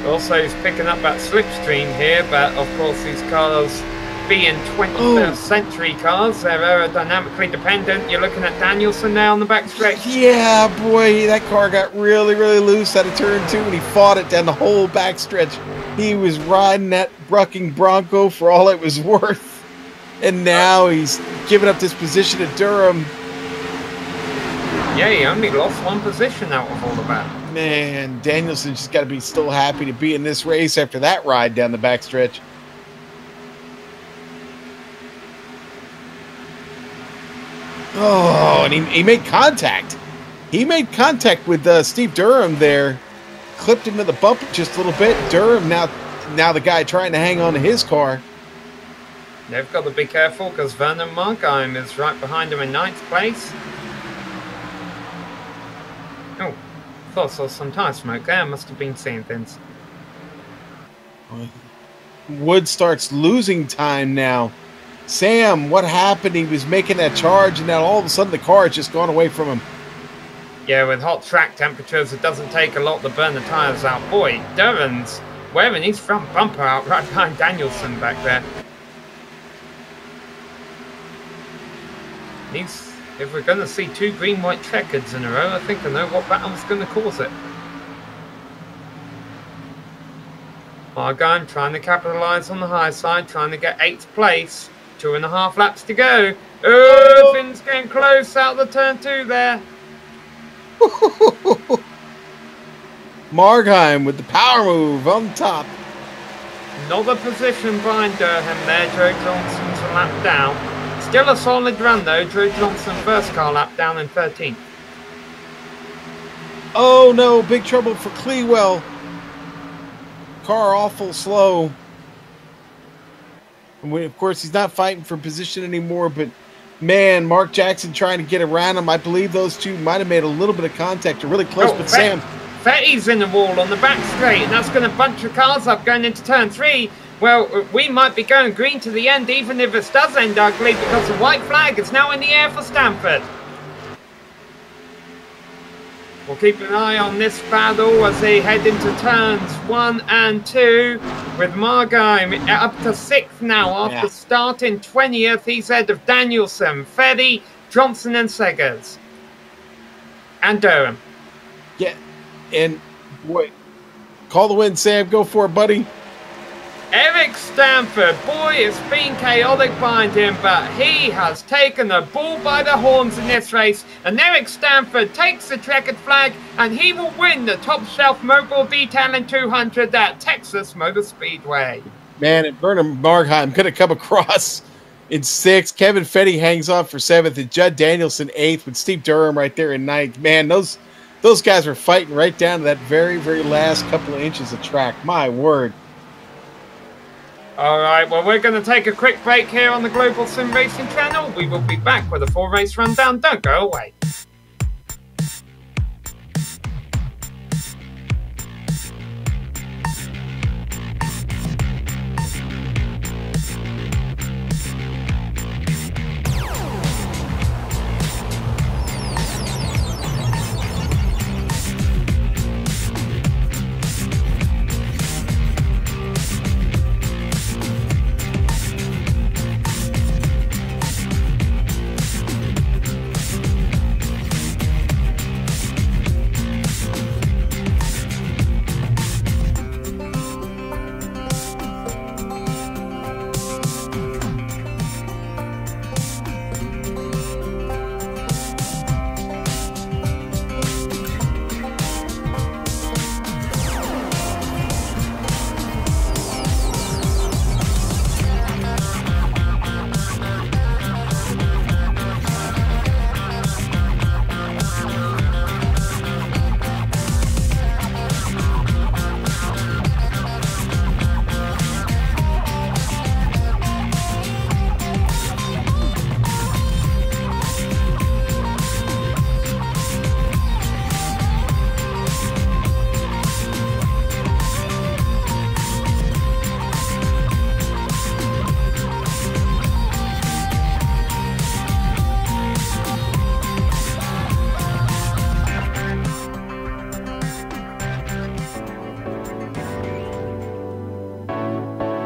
Also, he's picking up that slipstream here, but of course these cars being 21st century cars, they're aerodynamically dependent. You're looking at Danielson now on the backstretch. Yeah, boy, that car got really, really loose out of turn 2, and he fought it down the whole backstretch. He was riding that bucking Bronco for all it was worth, and now he's giving up this position at Durham. Yeah, he only lost one position out of all of that. Man, Danielson just got to be still happy to be in this race after that ride down the backstretch. Oh, and he made contact. He made contact with Steve Durham there. Clipped him in the bumper just a little bit. Durham now the guy trying to hang on to his car. They've got to be careful because Vernon Markheim is right behind him in 9th place. Oh, thought I saw some tire smoke there. Must have been seeing things. Wood starts losing time now. Sam, what happened? He was making that charge, and now all of a sudden the car has just gone away from him. Yeah, with hot track temperatures, it doesn't take a lot to burn the tyres out. Boy, Durham's wearing his front bumper out right behind Danielson back there. If we're going to see 2 green-white checkers in a row, I think I know what battle's going to cause it. Margheim trying to capitalise on the high side, trying to get 8th place. 2.5 laps to go. Oh, things getting close out the turn 2 there. Margheim with the power move on top. Another position behind Durham there. Joe Johnson's a lap down. Still a solid run though. Joe Johnson first car lap down in 13th. Oh no, big trouble for Clewell. Car awful slow. And of course, he's not fighting for position anymore, but man, Mark Jackson trying to get around him. I believe those two might have made a little bit of contact or really close, but Sam. Fetty's in the wall on the back straight, and that's going to bunch the cars up going into turn 3. Well, we might be going green to the end, even if this does end ugly, because the white flag is now in the air for Stanford. We'll keep an eye on this battle as they head into turns 1 and 2, with Margheim up to 6th now after starting 20th. He's ahead of Danielson, Fetty, Johnson and Seggers. And Durham. Yeah, and boy, call the win, Sam. Go for it, buddy. Eric Stanford, boy, it's been chaotic behind him, but he has taken the bull by the horns in this race. And Eric Stanford takes the checkered flag, and he will win the Top Shelf Mobile Detailing 200 at Texas Motor Speedway. Man, and Vernon Margheim could have come across in 6th. Kevin Fetty hangs on for 7th, and Judd Danielson 8th, with Steve Durham right there in 9th. Man, those guys were fighting right down to that very, very last couple of inches of track. My word. All right, well, we're going to take a quick break here on the Global SimRacing Channel. We will be back with a full race rundown. Don't go away.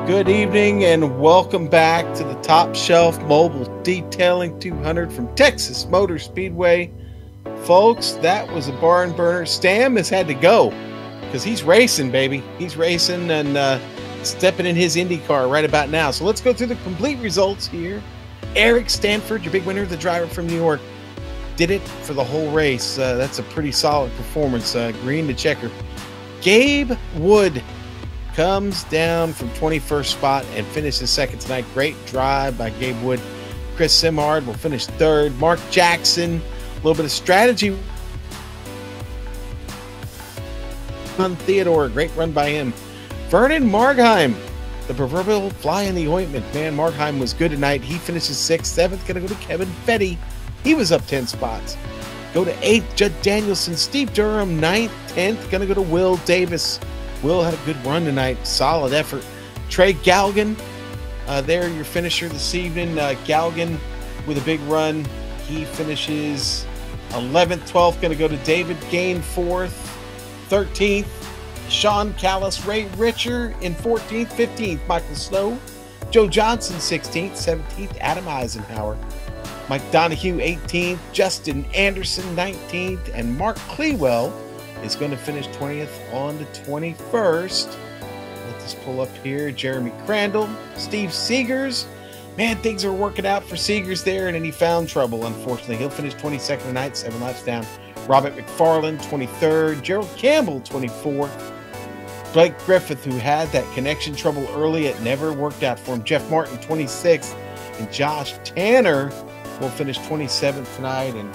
Good evening and welcome back to the Top Shelf Mobile Detailing 200 from Texas Motor Speedway. Folks, that was a barn burner. Stam has had to go because he's racing, baby. He's racing and stepping in his Indy car right about now. So let's go through the complete results here. Eric Stanford, your big winner, the driver from New York, did it for the whole race. That's a pretty solid performance. Green to checker. Gabe Wood comes down from 21st spot and finishes second tonight. Great drive by Gabe Wood. Chris Simhard will finish third. Mark Jackson, a little bit of strategy. Theodore, great run by him. Vernon Margheim, the proverbial fly in the ointment. Man, Margheim was good tonight. He finishes sixth. Seventh, going to go to Kevin Fetty. He was up 10 spots. Go to eighth, Judd Danielson. Steve Durham, ninth. 10th, going to go to Will Davis. Will had a good run tonight. Solid effort. Trey Galgan, there your finisher this evening. Galgan with a big run. He finishes 11th. 12th going to go to David Gain, 4th. 13th, Sean Callis. Ray Richer in 14th. 15th, Michael Snow. Joe Johnson, 16th. 17th, Adam Eisenhower. Mike Donahue, 18th. Justin Anderson, 19th. And Mark Clewell is going to finish 20th on the 21st. Let this pull up here. Jeremy Crandall, Steve Seegers. Man, things are working out for Seegers there, and then he found trouble, unfortunately. He'll finish 22nd tonight, 7 laps down. Robert McFarland, 23rd. Gerald Campbell, 24th. Blake Griffith, who had that connection trouble early, it never worked out for him. Jeff Martin, 26th. And Josh Tanner will finish 27th tonight. And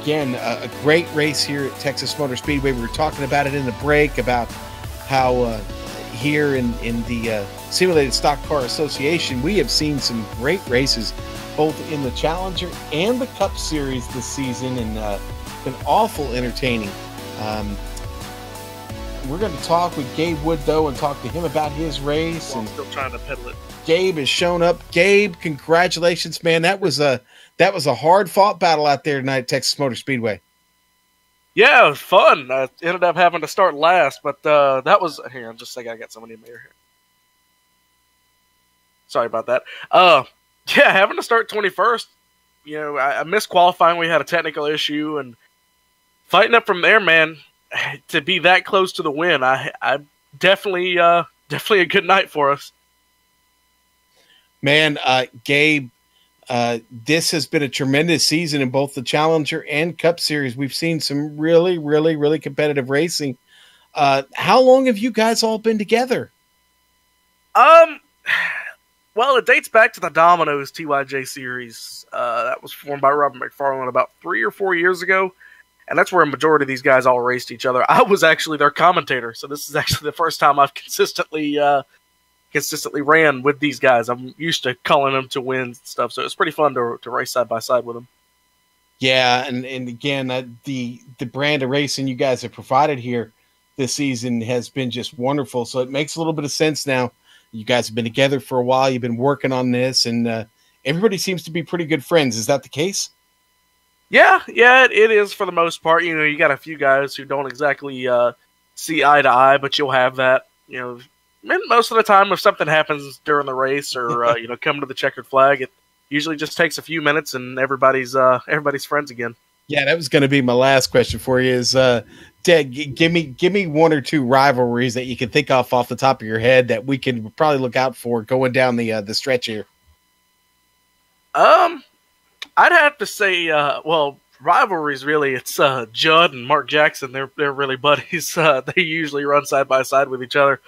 again, a great race here at Texas Motor Speedway. We were talking about it in the break about how here in the Simulated Stock Car Association, we have seen some great races both in the Challenger and the Cup Series this season, and been awful entertaining. We're going to talk with Gabe Wood, though, and talk to him about his race. Well, I'm still trying to pedal it. Gabe has shown up. Gabe, congratulations, man. That was a hard-fought battle out there tonight at Texas Motor Speedway. Yeah, it was fun. I ended up having to start last, but that was... Hang on just a second. I got somebody in my ear here. Sorry about that. Yeah, having to start 21st. You know, I missed qualifying. We had a technical issue, and fighting up from there, man, to be that close to the win, I definitely a good night for us. Man, Gabe, this has been a tremendous season in both the Challenger and Cup Series. We've seen some really, really, really competitive racing. How long have you guys all been together? Well, it dates back to the Domino's TYJ series. That was formed by Robert McFarland about 3 or 4 years ago. And that's where a majority of these guys all raced each other. I was actually their commentator, so this is actually the first time I've consistently ran with these guys. I'm used to calling them to win and stuff, so it's pretty fun to race side by side with them. Yeah, and again, the brand of racing you guys have provided here this season has been just wonderful. So it makes a little bit of sense now. You guys have been together for a while. You've been working on this, and everybody seems to be pretty good friends. Is that the case? Yeah, it is for the most part. You know, you got a few guys who don't exactly see eye to eye, but you'll have that. You know, most of the time, if something happens during the race or come to the checkered flag, it usually just takes a few minutes and everybody's friends again. Yeah, that was going to be my last question for you. Is Ted, give me one or two rivalries that you can think of off the top of your head that we can probably look out for going down the stretch here. I'd have to say, rivalries really. It's Judd and Mark Jackson. They're really buddies. They usually run side by side with each other.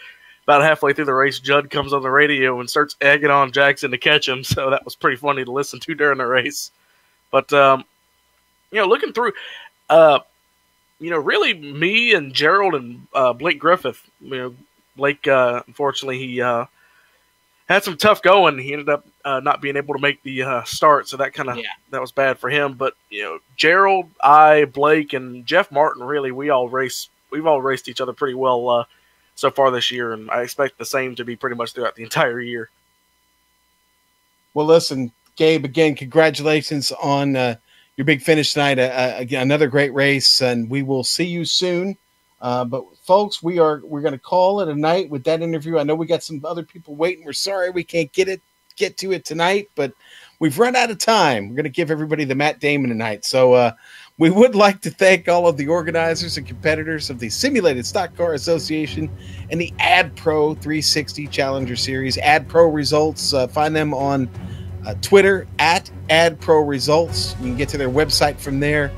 About halfway through the race, Judd comes on the radio and starts egging on Jackson to catch him. So that was pretty funny to listen to during the race. But looking through, really me and Gerald and Blake Griffith. Blake, unfortunately, he had some tough going. He ended up not being able to make the start, so that that was bad for him. But Gerald, Blake, and Jeff Martin, really, we've all raced each other pretty well so far this year, and I expect the same to be pretty much throughout the entire year. Well, listen, Gabe, again, congratulations on your big finish tonight. Again, another great race, and we will see you soon. But folks, we're going to call it a night with that interview. I know we got some other people waiting. We're sorry we can't get to it tonight, but we've run out of time. We're going to give everybody the Matt Damon tonight. So we would like to thank all of the organizers and competitors of the Simulated Stock Car Association and the AdPro 360 Challenger Series. AdPro results, find them on Twitter at AdPro results. You can get to their website from there.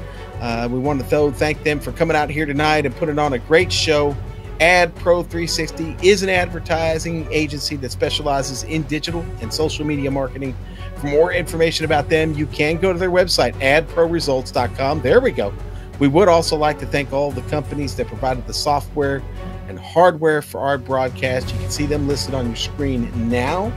We want to thank them for coming out here tonight and putting on a great show. AdPro 360 is an advertising agency that specializes in digital and social media marketing. For more information about them, you can go to their website, adproresults.com. There we go. We would also like to thank all the companies that provided the software and hardware for our broadcast. You can see them listed on your screen now.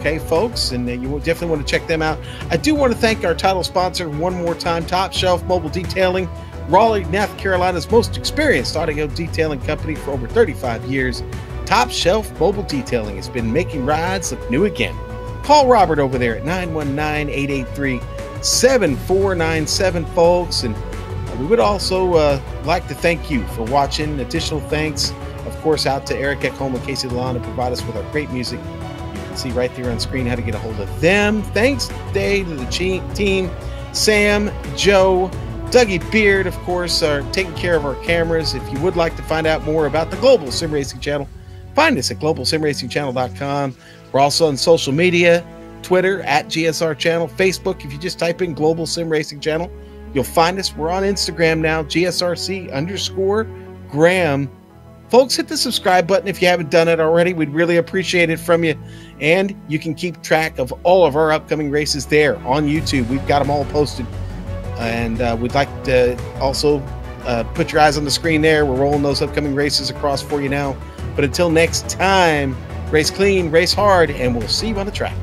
Okay, folks, and you will definitely want to check them out. I do want to thank our title sponsor one more time, Top Shelf Mobile Detailing, Raleigh, North Carolina's most experienced audio detailing company for over 35 years. Top Shelf Mobile Detailing has been making rides look new again. Call Robert over there at 919-883-7497, folks. And we would also like to thank you for watching. Additional thanks, of course, out to Eric Ekholm and Casey Lalonde to provide us with our great music. You can see right there on screen how to get a hold of them. Thanks today to the team, Sam, Joe, Dougie Beard, of course, are taking care of our cameras. If you would like to find out more about the Global Sim Racing Channel, find us at globalsimracingchannel.com. We're also on social media, Twitter at GSR Channel, Facebook. If you just type in Global Sim Racing Channel, you'll find us. We're on Instagram now, GSRC_Graham. Folks, hit the subscribe button if you haven't done it already. We'd really appreciate it from you. And you can keep track of all of our upcoming races there on YouTube. We've got them all posted. And we'd like to also put your eyes on the screen there. We're rolling those upcoming races across for you now. But until next time, race clean, race hard, and we'll see you on the track.